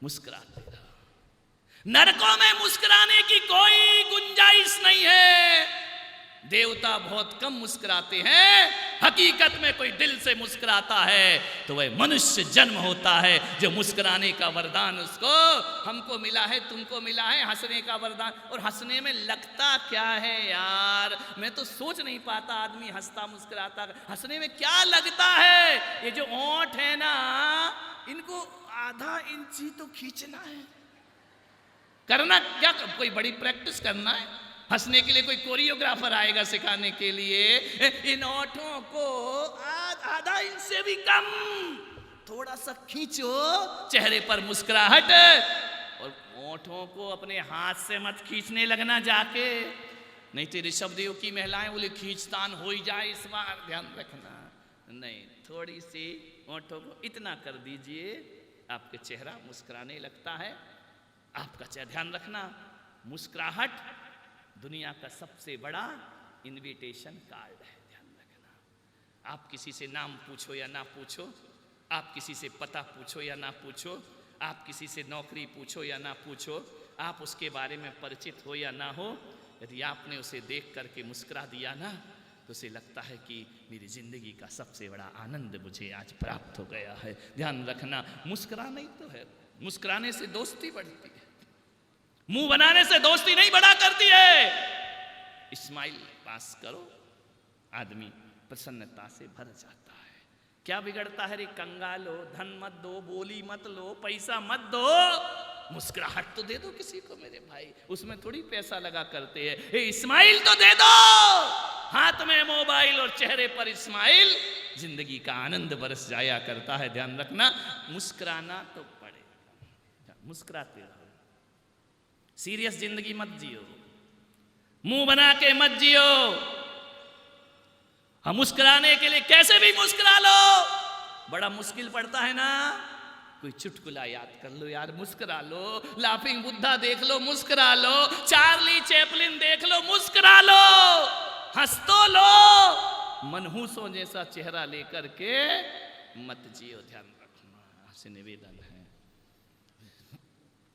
मुस्कुराते रहो। नरकों में मुस्कुराने की कोई गुंजाइश नहीं है। देवता बहुत कम मुस्कुराते हैं। हकीकत में कोई दिल से मुस्कुराता है तो वह मनुष्य जन्म होता है, जो मुस्कुराने का वरदान उसको हमको मिला है, तुमको मिला है, हंसने का वरदान। और हंसने में लगता क्या है यार, मैं तो सोच नहीं पाता। आदमी हंसता मुस्कुराता, हंसने में क्या लगता है? ये जो ओंठ है ना, इनको आधा इंची तो खींचना है। करना क्या, कोई बड़ी प्रैक्टिस करना है? हंसने के लिए कोई कोरियोग्राफर आएगा सिखाने के लिए? इन ओठों को आधा इंच से भी कम थोड़ा सा खींचो, चेहरे पर मुस्कुराहट। और ओठों को अपने हाथ से मत खींचने लगना जाके, नहीं तो ऋषभदेव की महिलाएं बोले खींचतान हो ही जाए इस बार। ध्यान रखना, नहीं, थोड़ी सी ओठों को इतना कर दीजिए, आपके चेहरा मुस्कुराने लगता है। आपका चेहरा, ध्यान रखना, मुस्कुराहट दुनिया का सबसे बड़ा इनविटेशन कार्ड है। ध्यान रखना। आप किसी से नाम पूछो या ना पूछो, आप किसी से पता पूछो या ना पूछो, आप किसी से नौकरी पूछो या ना पूछो, आप उसके बारे में परिचित हो या ना हो, यदि आपने उसे देख करके मुस्कुरा दिया ना, तो उसे लगता है कि मेरी जिंदगी का सबसे बड़ा आनंद मुझे आज प्राप्त हो गया है। ध्यान रखना, मुस्कुराना ही तो है। मुस्कुराने से दोस्ती बढ़ती है, मुंह बनाने से दोस्ती नहीं बढ़ा करती है। स्माइल पास करो, आदमी प्रसन्नता से भर जाता है। क्या बिगड़ता है रे कंगालो, धन मत दो, बोली मत लो, पैसा मत दो, मुस्कुराहट तो दे दो किसी को मेरे भाई, उसमें थोड़ी पैसा लगा करते हैं। स्माइल तो दे दो, हाथ में मोबाइल और चेहरे पर स्माइल, जिंदगी का आनंद बरस जाया करता है। ध्यान रखना, मुस्कुराना तो पड़ेगा, मुस्कुराते रहो। सीरियस जिंदगी मत जियो, मुंह बना के मत जियो। हम मुस्कुराने के लिए कैसे भी मुस्कुरा लो, बड़ा मुश्किल पड़ता है ना। कोई चुटकुला याद कर लो यार, मुस्कुरा लो। लाफिंग बुद्धा देख लो, मुस्कुरा लो। चार्ली चैपलिन देख लो, मुस्कुरा लो। हंस तो लो, मनहूसों जैसा चेहरा लेकर के मत जियो। ध्यान रखना, आपसे निवेदन है,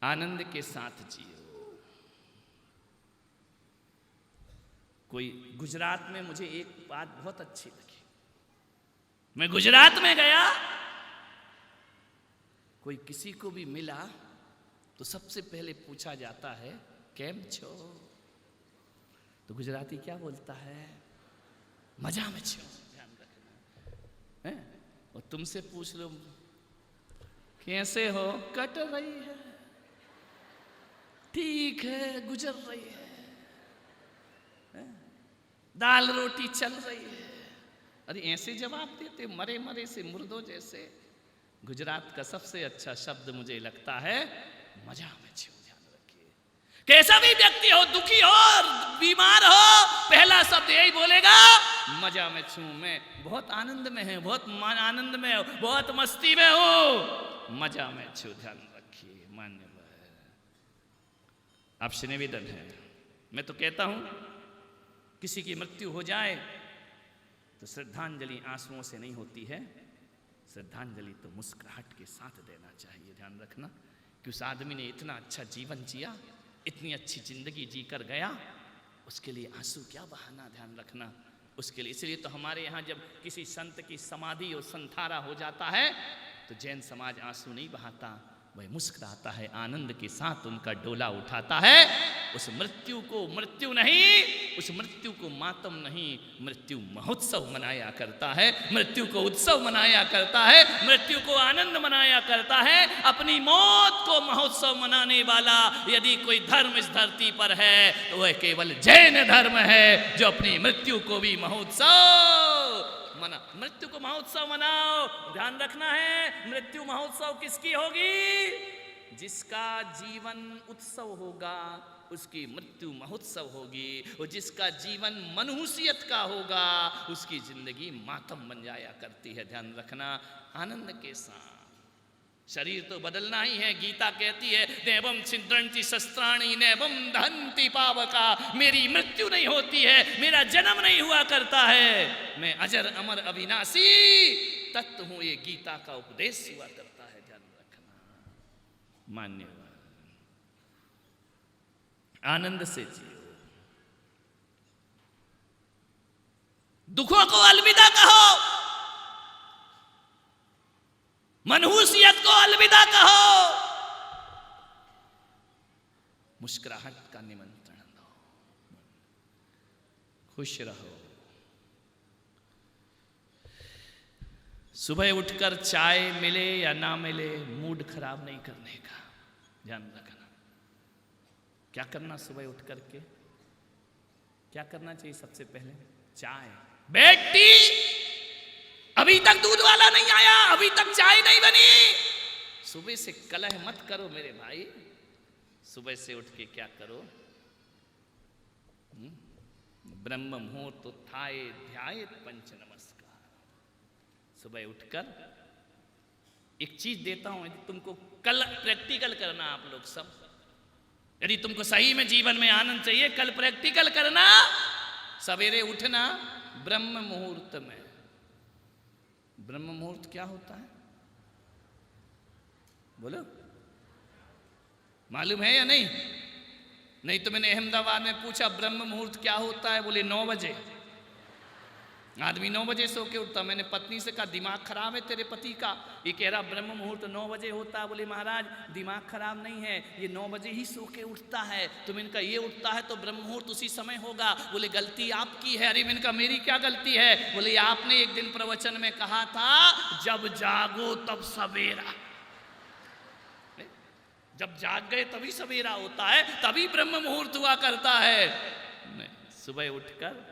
आनंद के साथ जियो। कोई गुजरात में, मुझे एक बात बहुत अच्छी लगी। मैं गुजरात में गया, कोई किसी को भी मिला तो सबसे पहले पूछा जाता है केम छो, तो गुजराती क्या बोलता है? मजा में छो। ध्यान रखना है। और तुमसे पूछ लो कैसे हो, कट रही है, ठीक है, गुजर रही है, दाल रोटी चल रही है। अरे ऐसे जवाब देते मरे मरे से मुर्दों जैसे। गुजरात का सबसे अच्छा शब्द मुझे लगता है मजा में छो। ध्यान रखिए, कैसा भी व्यक्ति हो, दुखी हो, बीमार हो, पहला शब्द यही बोलेगा, मजा में छू, मैं बहुत आनंद में है, बहुत आनंद में हो, बहुत मस्ती में हूं, मजा में छू। ध्यान रखिए, मान्यवर, आपसे निवेदन है। मैं तो कहता हूं किसी की मृत्यु हो जाए तो श्रद्धांजलि आंसुओं से नहीं होती है, श्रद्धांजलि तो मुस्कुराहट के साथ देना चाहिए। ध्यान रखना कि उस आदमी ने इतना अच्छा जीवन जिया, इतनी अच्छी जिंदगी जीकर गया, उसके लिए आंसू क्या बहाना। ध्यान रखना, उसके लिए, इसलिए तो हमारे यहाँ जब किसी संत की समाधि और संथारा हो जाता है तो जैन समाज आंसू नहीं बहाता, वह मुस्कुराता है, आनंद के साथ उनका डोला उठाता है। उस मृत्यु को मृत्यु नहीं, उस मृत्यु को मातम नहीं, मृत्यु महोत्सव मनाया करता है, मृत्यु को उत्सव मनाया करता है, मृत्यु को आनंद मनाया करता है। अपनी मौत को महोत्सव मनाने वाला यदि कोई धर्म इस धरती पर है तो वह केवल जैन धर्म है, जो अपनी मृत्यु को भी महोत्सव मृत्यु को महोत्सव मनाओ। ध्यान रखना है, मृत्यु महोत्सव किसकी होगी? जिसका जीवन उत्सव होगा उसकी मृत्यु महोत्सव होगी, और जिसका जीवन मनहूसियत का होगा उसकी जिंदगी मातम बन जाया करती है। ध्यान रखना, आनंद के साथ। शरीर तो बदलना ही है। गीता कहती है नैवं छिद्रन्ति शस्त्राणि नैवं दहन्ति पावका। मेरी मृत्यु नहीं होती है, मेरा जन्म नहीं हुआ करता है, मैं अजर अमर अविनाशी तत्व हूं। ये गीता का उपदेश हुआ करता है। ध्यान रखना। मान्यवर, आनंद से जियो, दुखों को अलविदा कहो, मनहूसियत को अलविदा कहो, मुस्कुराहट का निमंत्रण दो, खुश रहो। सुबह उठकर चाय मिले या ना मिले, मूड खराब नहीं करने का ध्यान रखना। क्या करना सुबह उठ करके? क्या करना चाहिए? सबसे पहले चाय, बेटी अभी तक दूध वाला नहीं आया, अभी तक चाय नहीं बनी। सुबह से कलह मत करो मेरे भाई। सुबह से उठ के क्या करो? ब्रह्म मुहूर्त उत्थाय ध्यायेत पंच नमस्कार। सुबह उठकर एक चीज देता हूं, तुमको कल प्रैक्टिकल करना। आप लोग सब, यदि तुमको सही में जीवन में आनंद चाहिए, कल प्रैक्टिकल करना। सवेरे उठना ब्रह्म मुहूर्त में। ब्रह्म मुहूर्त क्या होता है बोलो? मालूम है या नहीं? नहीं तो मैंने अहमदाबाद में पूछा ब्रह्म मुहूर्त क्या होता है, बोले 9 बजे। आदमी 9 बजे सो के उठता। मैंने पत्नी से कहा दिमाग खराब है तेरे पति का, ये कह रहा ब्रह्म मुहूर्त 9 बजे होता है। बोले महाराज दिमाग खराब नहीं है, ये 9 बजे ही सो के उठता है। तो मैंने कहा ये उठता है तो ब्रह्म मुहूर्त उसी समय होगा। बोले गलती आपकी है। अरे मैंने कहा मेरी क्या गलती है? बोले आपने एक दिन प्रवचन में कहा था जब जागो तब सवेरा। जब जाग गए तभी सवेरा होता है, तभी ब्रह्म मुहूर्त हुआ करता है। सुबह उठकर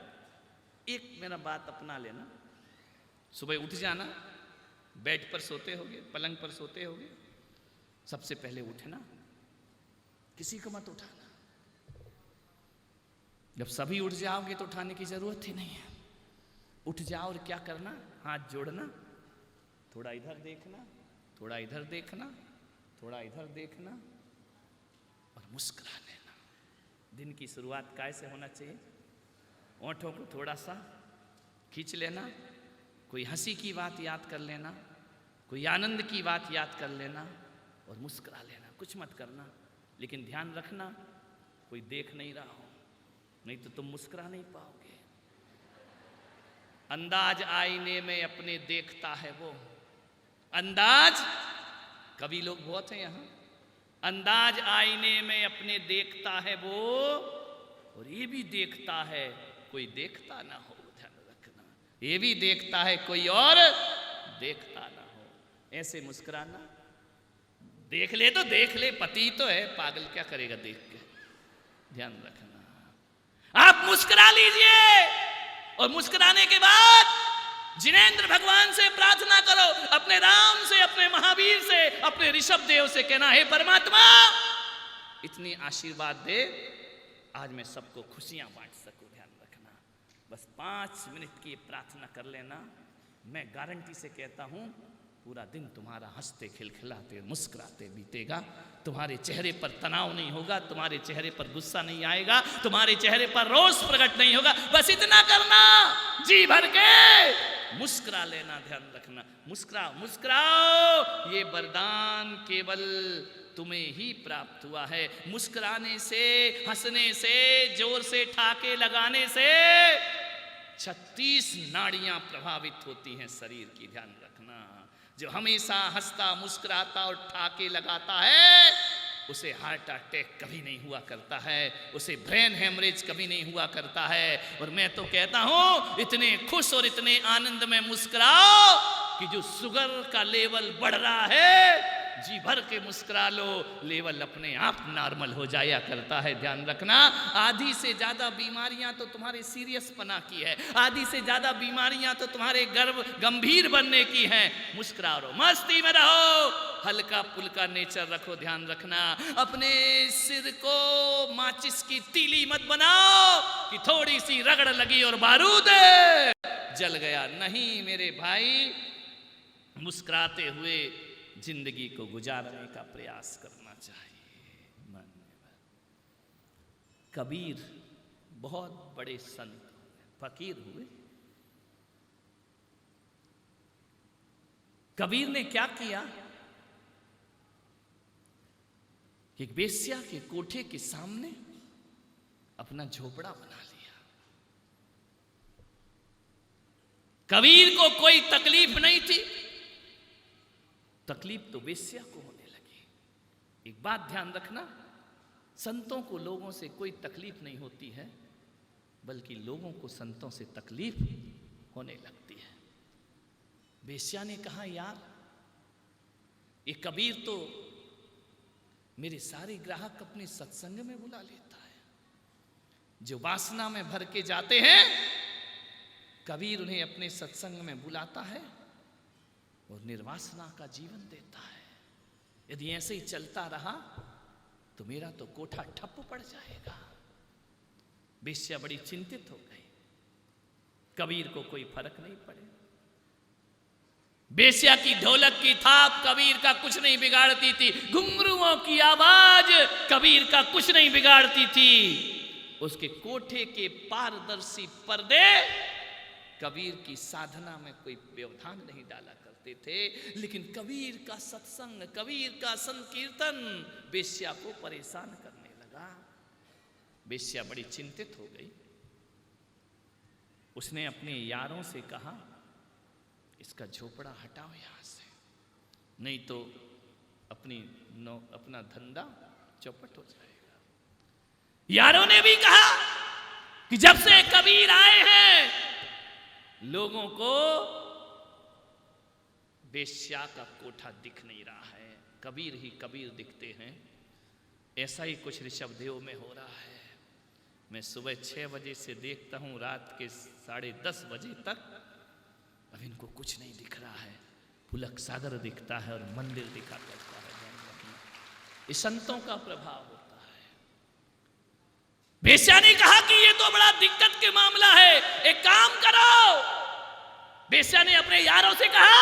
एक मेरा बात अपना लेना। सुबह उठ जाना, बेड पर सोते होगे, पलंग पर सोते होगे, सबसे पहले उठना, किसी को मत उठाना। जब सभी उठ जाओगे तो उठाने की जरूरत ही नहीं है। उठ जाओ और क्या करना? हाथ जोड़ना, थोड़ा इधर देखना, थोड़ा इधर देखना, थोड़ा इधर देखना और मुस्कुरा लेना। दिन की शुरुआत कैसे होना चाहिए? ओंठों को थोड़ा सा खींच लेना, कोई हंसी की बात याद कर लेना, कोई आनंद की बात याद कर लेना और मुस्कुरा लेना। कुछ मत करना, लेकिन ध्यान रखना कोई देख नहीं रहा हो, नहीं तो तुम मुस्कुरा नहीं पाओगे। अंदाज आईने में अपने देखता है वो। अंदाज, कवि लोग बहुत हैं यहाँ। अंदाज आईने में अपने देखता है वो, और ये भी देखता है कोई देखता ना हो। ध्यान रखना, ये भी देखता है कोई और देखता ना हो। ऐसे मुस्कुराना। देख ले तो देख ले, पति तो है, पागल क्या करेगा देख के। ध्यान रखना। आप मुस्कुरा लीजिए और मुस्कुराने के बाद जिनेंद्र भगवान से प्रार्थना करो, अपने राम से, अपने महावीर से, अपने ऋषभ देव से कहना हे परमात्मा इतनी आशीर्वाद दे आज मैं सबको खुशियां बांट सकूं। ध्यान रखना, बस 5 मिनट की प्रार्थना कर लेना। मैं गारंटी से कहता हूं पूरा दिन तुम्हारा हंसते खिलखिलाते मुस्कुराते बीतेगा। तुम्हारे चेहरे पर तनाव नहीं होगा, तुम्हारे चेहरे पर गुस्सा नहीं आएगा, तुम्हारे चेहरे पर रोष प्रकट नहीं होगा। बस इतना करना, जी भर के मुस्कुरा लेना। ध्यान रखना, मुस्कुराओ मुस्कुराओ, ये वरदान केवल तुम्हें ही प्राप्त हुआ है। मुस्कुराने से, हंसने से, जोर से ठाके लगाने से 36 नाड़ियां प्रभावित होती हैं शरीर की। ध्यान रखना, जो हमेशा हंसता मुस्कुराता और ठाके लगाता है उसे हार्ट अटैक कभी नहीं हुआ करता है, उसे ब्रेन हेमरेज कभी नहीं हुआ करता है। और मैं तो कहता हूं इतने खुश और इतने आनंद में मुस्कुराओ कि जो शुगर का लेवल बढ़ रहा है जी भर के मुस्कुरा लो, लेवल अपने आप नॉर्मल हो जाया करता है। ध्यान रखना, आधी से ज्यादा बीमारियां तो तुम्हारे सीरियस पना की है, आधी से ज्यादा बीमारियां तो तुम्हारे गंभीर बनने की हैं। मुस्कुरा लो, मस्ती में रहो, हल्का फुल्का नेचर रखो। ध्यान रखना, अपने सिर को माचिस की तीली मत बनाओ कि थोड़ी सी रगड़ लगी और बारूद जल गया। नहीं मेरे भाई, मुस्कुराते हुए जिंदगी को गुजारने का प्रयास करना चाहिए। कबीर बहुत बड़े संत फकीर हुए। कबीर ने क्या किया कि बेस्या के कोठे के सामने अपना झोपड़ा बना लिया। कबीर को कोई तकलीफ नहीं थी, तकलीफ तो बेस्या को होने लगी। एक बात ध्यान रखना, संतों को लोगों से कोई तकलीफ नहीं होती है, बल्कि लोगों को संतों से तकलीफ होने लगती है। बेस्या ने कहा, यार ये कबीर तो मेरे सारे ग्राहक अपने सत्संग में बुला लेता है। जो वासना में भर के जाते हैं, कबीर उन्हें अपने सत्संग में बुलाता है और निर्वासना का जीवन देता है। यदि ऐसे ही चलता रहा तो मेरा तो कोठा ठप पड़ जाएगा। बेस्या बड़ी चिंतित हो गई। कबीर को कोई फर्क नहीं पड़े। बेस्या की ढोलक की थाप कबीर का कुछ नहीं बिगाड़ती थी, घुंघरुओं की आवाज कबीर का कुछ नहीं बिगाड़ती थी। उसके कोठे के पारदर्शी पर्दे कबीर की साधना में कोई व्यवधान नहीं डाला करते थे, लेकिन कबीर का सत्संग, कबीर का संकीर्तन बेस्या को परेशान करने लगा। बेस्या बड़ी चिंतित हो गई। उसने अपने यारों से कहा, इसका झोपड़ा हटाओ यहां से, नहीं तो अपना धंधा चौपट हो जाएगा। यारों ने भी कहा कि जब से कबीर आए हैं, लोगों को बेस्या का कोठा दिख नहीं रहा है, कबीर ही कबीर दिखते हैं। ऐसा ही कुछ ऋषभदेव में हो रहा है। मैं सुबह 6 बजे से देखता हूं रात के 10:30 बजे तक, अब इनको कुछ नहीं दिख रहा है। पुलक सागर दिखता है और मंदिर दिखा करता है। इस संतों का प्रभाव होता है। बेस्या ने कहा कि ये तो बड़ा दिक्कत के मामला है, एक काम करो। बेस्या ने अपने यारों से कहा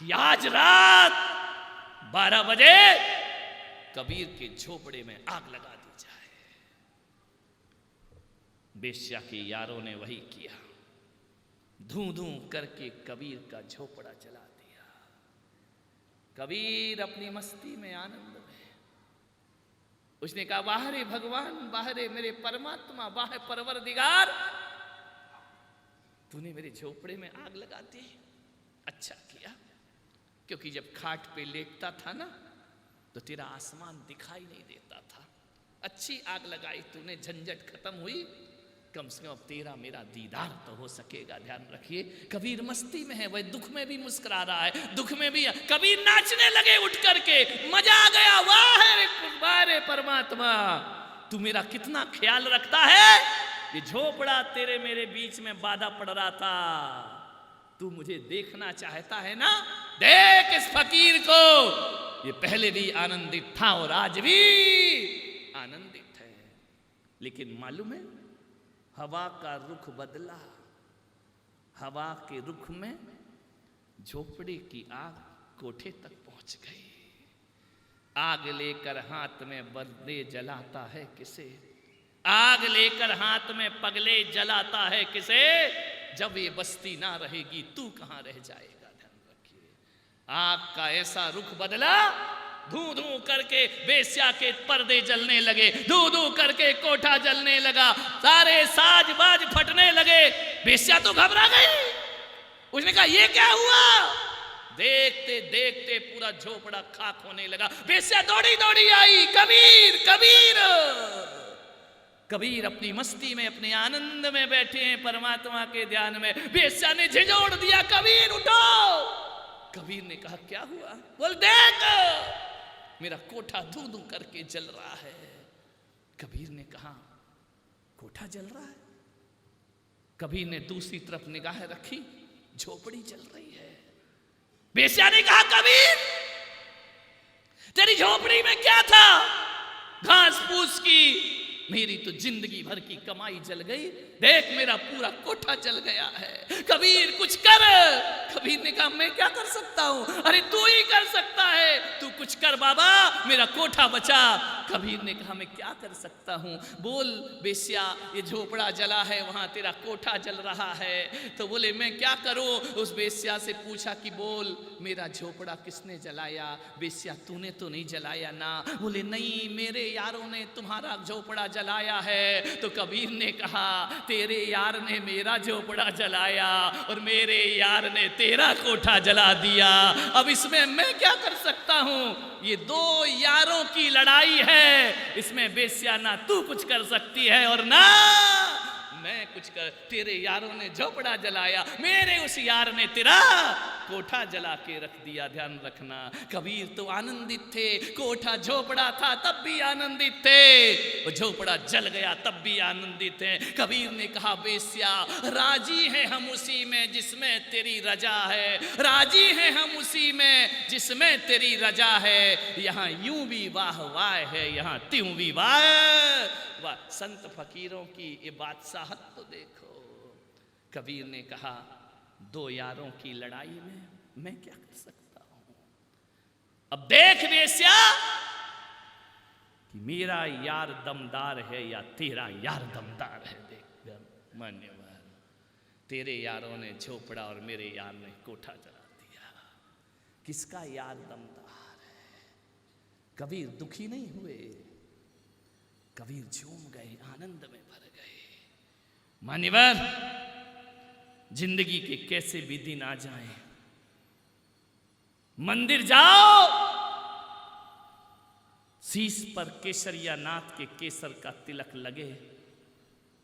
कि आज रात 12 बजे कबीर के झोपड़े में आग लगा दी जाए। बेस्या के यारों ने वही किया। धूं धूं करके कबीर का झोपड़ा जला दिया। कबीर अपनी मस्ती में, आनंद में, उसने कहा, बाहरे भगवान, बाहरे मेरे परमात्मा, बाहर परवरदिगार, तूने मेरे झोपड़े में आग लगा दी। अच्छा किया, क्योंकि जब खाट पे लेटता था ना तो तेरा आसमान दिखाई नहीं देता था। अच्छी आग लगाई तूने, झंझट खत्म हुई। कम से कम अब तेरा मेरा दीदार तो हो सकेगा। ध्यान रखिए, कबीर मस्ती में है, वह दुख में भी मुस्कुरा रहा है, दुख में भी। कबीर नाचने लगे उठ करके, मजा आ गया। वाह रे परमात्मा, तू मेरा कितना ख्याल रखता है। ये झोपड़ा तेरे मेरे बीच में बाधा पड़ रहा था, तू मुझे देखना चाहता है ना, देख इस फकीर को, ये पहले भी आनंदित था और आज भी आनंदित है। लेकिन मालूम है, हवा का रुख बदला। हवा के रुख में झोपड़ी की आग कोठे तक पहुंच गई। आग लेकर हाथ में बरदे जलाता है किसे, आग लेकर हाथ में पगले जलाता है किसे। जब ये बस्ती ना रहेगी तू कहां रह जाएगा। ध्यान रखिए, आग का ऐसा रुख बदला, धू धू करके बेस्या के पर्दे जलने लगे, धू धू करके कोठा जलने लगा, सारे साज बाज फटने लगे। बेस्या तो घबरा गई। उसने कहा, ये क्या हुआ। देखते देखते पूरा झोपड़ा खाक होने लगा। बेस्या दौड़ी दौड़ी आई, कबीर कबीर। कबीर अपनी मस्ती में, अपने आनंद में बैठे हैं, परमात्मा के ध्यान में। बेस्या ने झिझोड़ दिया, कबीर उठो। कबीर ने कहा क्या हुआ? बोल देख मेरा कोठा धू धू करके जल रहा है। कबीर ने कहा कोठा जल रहा है? कबीर ने दूसरी तरफ निगाह रखी, झोपड़ी जल रही है। बेस्या ने कहा कबीर तेरी झोपड़ी में क्या था? घास फूस की, मेरी तो जिंदगी भर की कमाई जल गई, देख मेरा पूरा कोठा जल गया है। कबीर कुछ कर। कबीर ने कहा मैं क्या कर सकता हूं? अरे तू ही कर सकता है, तू कुछ कर बाबा, मेरा कोठा बचा। कबीर ने कहा मैं क्या कर सकता हूं? बोल बेस्या, ये झोपड़ा जला है, वहां तेरा कोठा जल रहा है। तो बोले मैं क्या करूं? उस बेस्या से पूछा कि बोल मेरा झोपड़ा किसने जलाया? बेस्या तूने तो नहीं जलाया ना? बोले नहीं, मेरे यारों ने तुम्हारा झोपड़ा जलाया है। तो कबीर ने कहा तेरे यार ने मेरा झोपड़ा जलाया और मेरे यार ने तेरा कोठा जला दिया, अब इसमें मैं क्या कर सकता हूं? ये दो यारों की लड़ाई है, इसमें बेस्या ना तू कुछ कर सकती है और ना मैं कुछ कर। तेरे यारों ने झोपड़ा जलाया, मेरे उस यार ने तेरा कोठा जला के रख दिया। ध्यान रखना, कबीर तो आनंदित थे, कोठा झोपड़ा था तब भी आनंदित थे, वो झोपड़ा जल गया तब भी आनंदित है। कबीर ने कहा बेस्या राजी हैं हम उसी में जिसमें तेरी रजा है, राजी हैं हम उसी में जिसमें तेरी रजा है। यहाँ यूं भी वाह वाह है, यहाँ त्यों भी वाह। संत फकीरों की ये बादशाहत तो देखो। कबीर ने कहा दो यारों की लड़ाई में मैं क्या कर सकता हूं? अब देख बेस्या कि मेरा यार दमदार है या तेरा यार दमदार है। देख मान्यवर, तेरे यारों ने झोपड़ा और मेरे यार ने कोठा जला दिया, किसका यार दमदार है? कबीर दुखी नहीं हुए, कबीर झूम गए, आनंद में भर गए। मान्यवर, जिंदगी के कैसे भी दिन आ जाएं, मंदिर जाओ, शीश पर केसरिया नाथ के केसर का तिलक लगे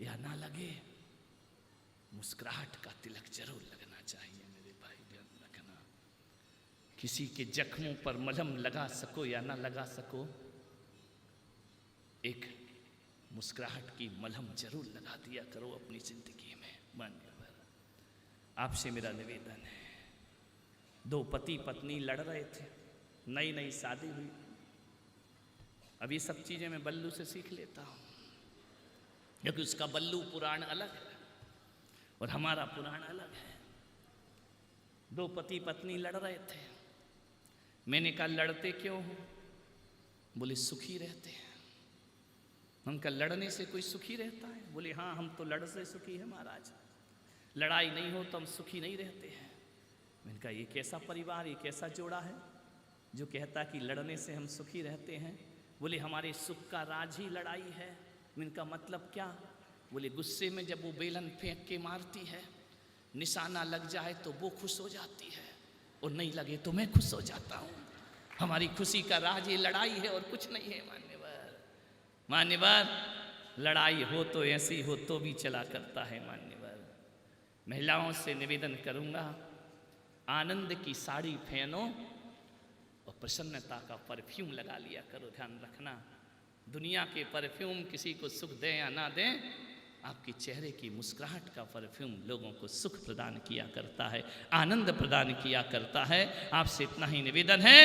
या ना लगे, मुस्कुराहट का तिलक जरूर लगना चाहिए। मेरे भाई ध्यान रखना, किसी के जख्मों पर मलहम लगा सको या ना लगा सको, एक मुस्कुराहट की मलहम जरूर लगा दिया करो अपनी जिंदगी में। मान्यवर, आपसे मेरा निवेदन है, दो पति पत्नी लड़ रहे थे, नई नई शादी हुई। अब ये सब चीजें मैं बल्लू से सीख लेता हूं, क्योंकि उसका बल्लू पुराण अलग है और हमारा पुराण अलग है। दो पति पत्नी लड़ रहे थे, मैंने कहा लड़ते क्यों हो? बोले सुखी रहते हैं। उनका लड़ने से कोई सुखी रहता है? बोले हाँ, हम तो लड़ से सुखी है महाराज, लड़ाई नहीं हो तो हम सुखी नहीं रहते हैं। मैंने कहा ये कैसा परिवार, ये कैसा जोड़ा है जो कहता कि लड़ने से हम सुखी रहते हैं? बोले हमारे सुख का राज ही लड़ाई है। इनका मतलब क्या? बोले गुस्से में जब वो बेलन फेंक के मारती है, निशाना लग जाए तो वो खुश हो जाती है और नहीं लगे तो मैं खुश हो जाता हूँ। हमारी खुशी का राज ये लड़ाई है और कुछ नहीं है। मान्यवर, लड़ाई हो तो ऐसी हो तो भी चला करता है। मान्यवर, महिलाओं से निवेदन करूंगा, आनंद की साड़ी पहनो और प्रसन्नता का परफ्यूम लगा लिया करो। ध्यान रखना, दुनिया के परफ्यूम किसी को सुख दें या ना दें, आपके चेहरे की मुस्कुराहट का परफ्यूम लोगों को सुख प्रदान किया करता है, आनंद प्रदान किया करता है। आपसे इतना ही निवेदन है,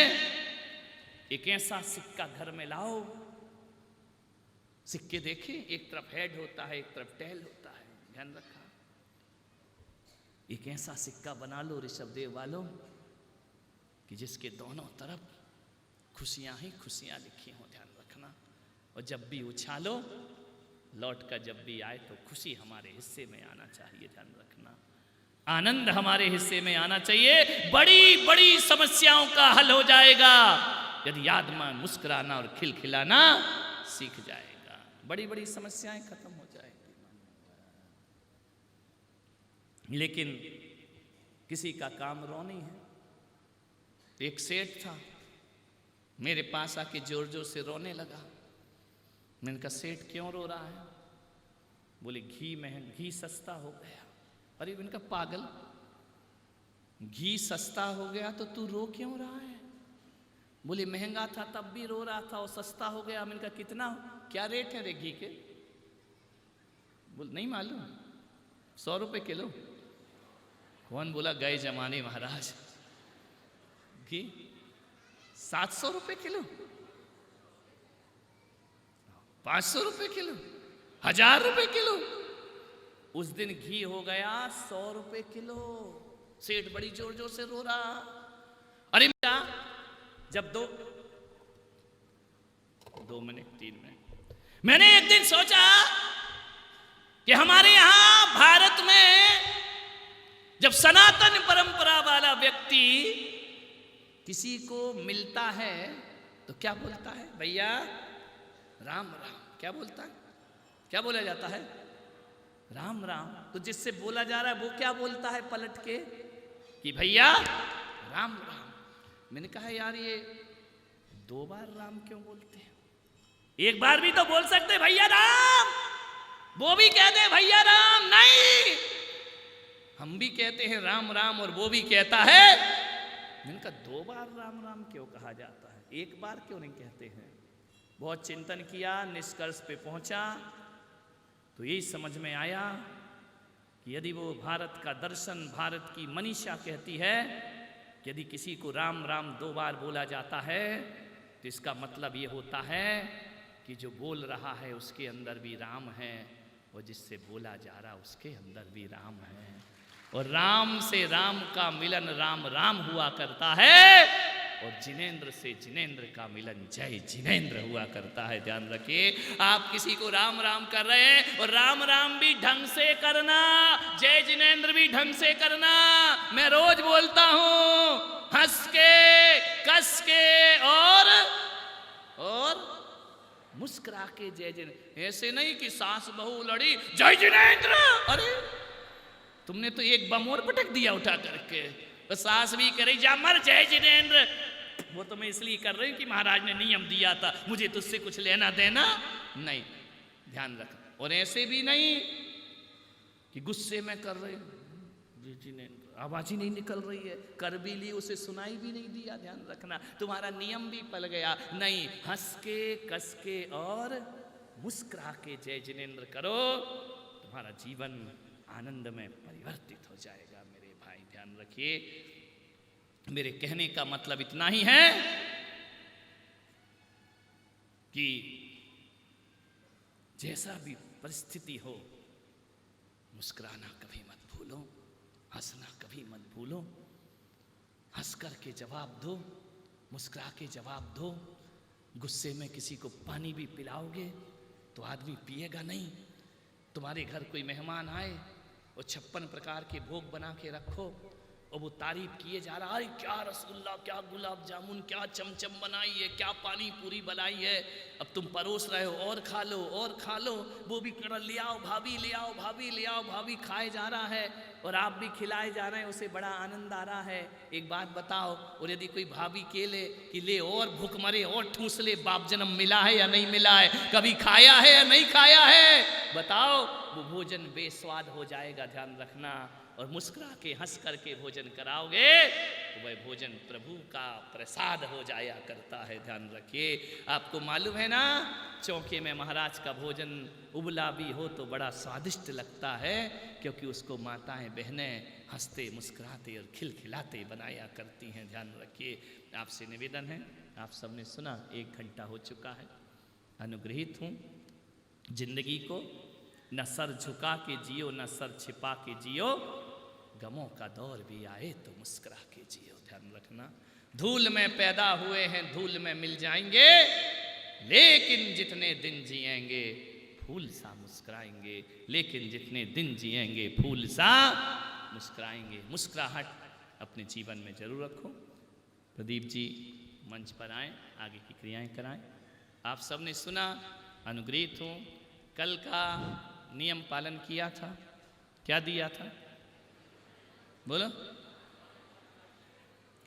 एक ऐसा सिक्का घर में लाओ, सिक्के देखें, एक तरफ हेड होता है, एक तरफ टेल होता है। ध्यान रखा, एक ऐसा सिक्का बना लो ऋषभदेव वालों कि जिसके दोनों तरफ खुशियां ही खुशियां लिखी हो। ध्यान रखना, और जब भी उछालो, लौट कर जब भी आए तो खुशी हमारे हिस्से में आना चाहिए। ध्यान रखना, आनंद हमारे हिस्से में आना चाहिए। बड़ी बड़ी समस्याओं का हल हो जाएगा यदि आदमी मुस्कुराना और खिलखिलाना सीख जाएगा। बड़ी बड़ी समस्याएं खत्म हो जाएंगी। लेकिन किसी का काम रो नहीं है। एक सेठ था, मेरे पास आके जोर जोर से रोने लगा। मैंने कहा सेठ क्यों रो रहा है? बोले घी सस्ता हो गया। अरे मैंने कहा पागल, घी सस्ता हो गया तो तू रो क्यों रहा है? बोले महंगा था तब भी रो रहा था और सस्ता हो गया। मैंने कहा कितना, क्या रेट है रे घी के? बोल नहीं मालूम, 100 रुपए किलो। कौन बोला गए जमाने महाराज, घी 700 रुपए किलो, 500 रुपए किलो, 1000 रुपए किलो। उस दिन घी हो गया 100 रुपए किलो। सेठ बड़ी जोर जोर से रो रहा। अरे क्या, जब 2 मिनट 3 मिनट, मैंने एक दिन सोचा कि हमारे यहां भारत में जब सनातन परंपरा वाला व्यक्ति किसी को मिलता है तो क्या बोलता है? भैया राम राम। क्या बोलता है? क्या बोला जाता है? राम राम। तो जिससे बोला जा रहा है वो क्या बोलता है पलट के? कि भैया राम राम। मैंने कहा यार ये 2 बार राम क्यों बोलते हैं? एक बार भी तो बोल सकते भैया राम, वो भी कहते हैं भैया राम। नहीं, हम भी कहते हैं राम राम और वो भी कहता है। मैंने कहा 2 बार राम राम क्यों कहा जाता है, 1 बार क्यों नहीं कहते हैं? बहुत चिंतन किया, निष्कर्ष पे पहुंचा तो यही समझ में आया कि यदि वो भारत का दर्शन, भारत की मनीषा कहती है कि यदि किसी को राम राम 2 बार बोला जाता है तो इसका मतलब ये होता है कि जो बोल रहा है उसके अंदर भी राम है और जिससे बोला जा रहा उसके अंदर भी राम है। और राम से राम का मिलन राम राम हुआ करता है और जिनेंद्र से जिनेंद्र का मिलन जय जिनेंद्र हुआ करता है। ध्यान रखिए, आप किसी को राम राम कर रहे हैं और राम राम भी ढंग से करना, जय जिनेंद्र भी ढंग से करना। मैं रोज बोलता हूं हंस के, कस के और मुस्कुरा के जय जिनेंद्र। ऐसे नहीं कि सास बहू लड़ी जय जिनेंद्र, अरे तुमने तो एक बम और पटक दिया उठा करके। तो सास भी करे जा मर जय जिनेंद्र। वो तो मैं इसलिए कर रही हूं कि महाराज ने नियम दिया था, मुझे तुझसे कुछ लेना देना नहीं। ध्यान रखना। और ऐसे भी नहीं कि गुस्से में कर रहे जय जिनेंद्र, आवाज ही नहीं निकल रही है, कर भी ली उसे सुनाई भी नहीं दिया। ध्यान रखना, तुम्हारा नियम भी पल गया। नहीं, हंस के, कस के और मुस्कुरा के जय जिनेंद्र करो, तुम्हारा जीवन आनंद में परिवर्तित हो जाएगा। मेरे भाई ध्यान रखिए, मेरे कहने का मतलब इतना ही है कि जैसा भी परिस्थिति हो मुस्कुराना कभी मत भूलो, हंसना कभी मत भूलो। हंस कर के जवाब दो, मुस्कुरा के जवाब दो। गुस्से में किसी को पानी भी पिलाओगे तो आदमी पिएगा नहीं। तुम्हारे घर कोई मेहमान आए और 56 प्रकार के भोग बना के रखो और वो तारीफ किए जा रहा है, क्या रसगुल्ला, क्या गुलाब जामुन, क्या चमचम बनाई है, क्या पानी पूरी बनाई है। अब तुम परोस रहे हो और खा लो और खा लो। वो भी कर ले आओ भाभी, ले आओ भाभी, ले आओ भाभी, खाए जा रहा है और आप भी खिलाए जा रहे हैं, उसे बड़ा आनंद आ रहा है। एक बात बताओ, और यदि कोई भाभी केले कि ले और भूख मरे और ठूस ले, बाप जन्म मिला है या नहीं मिला है, कभी खाया है या नहीं खाया है, बताओ, वो भोजन बेस्वाद हो जाएगा। ध्यान रखना। और मुस्कुरा के हंस करके भोजन कराओगे तो वह भोजन प्रभु का प्रसाद हो जाया करता है। ध्यान रखिए। आपको मालूम है ना, चौके में महाराज का भोजन उबला भी हो तो बड़ा स्वादिष्ट लगता है, क्योंकि उसको माताएं बहनें हंसते मुस्कुराते और खिलखिलाते बनाया करती हैं। ध्यान रखिए। आपसे निवेदन है, आप सबने सुना 1 घंटा हो चुका है, अनुग्रहित हूँ। जिंदगी को न सर झुका के जियो, न सर छिपा के जियो, गमों का दौर भी आए तो मुस्कुरा के जियो। ध्यान रखना। धूल में पैदा हुए हैं, धूल में मिल जाएंगे, लेकिन जितने दिन जिएंगे फूल सा मुस्कुराएंगे। लेकिन जितने दिन जिएंगे फूल सा मुस्कुराएंगे। मुस्कुराहट अपने जीवन में जरूर रखो। प्रदीप जी मंच पर आए, आगे की क्रियाएं कराएं। आप सबने सुना, अनुग्रहित हूँ। कल का नियम पालन किया था, क्या दिया था बोलो,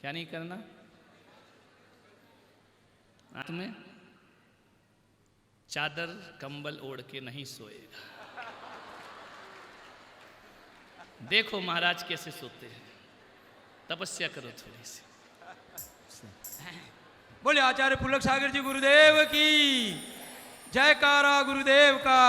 क्या नहीं करना? रात में चादर कंबल ओढ़ के नहीं सोएगा। देखो महाराज कैसे सोते हैं, तपस्या करो थोड़ी सी। बोले आचार्य पुलक सागर जी गुरुदेव की जयकारा गुरुदेव का।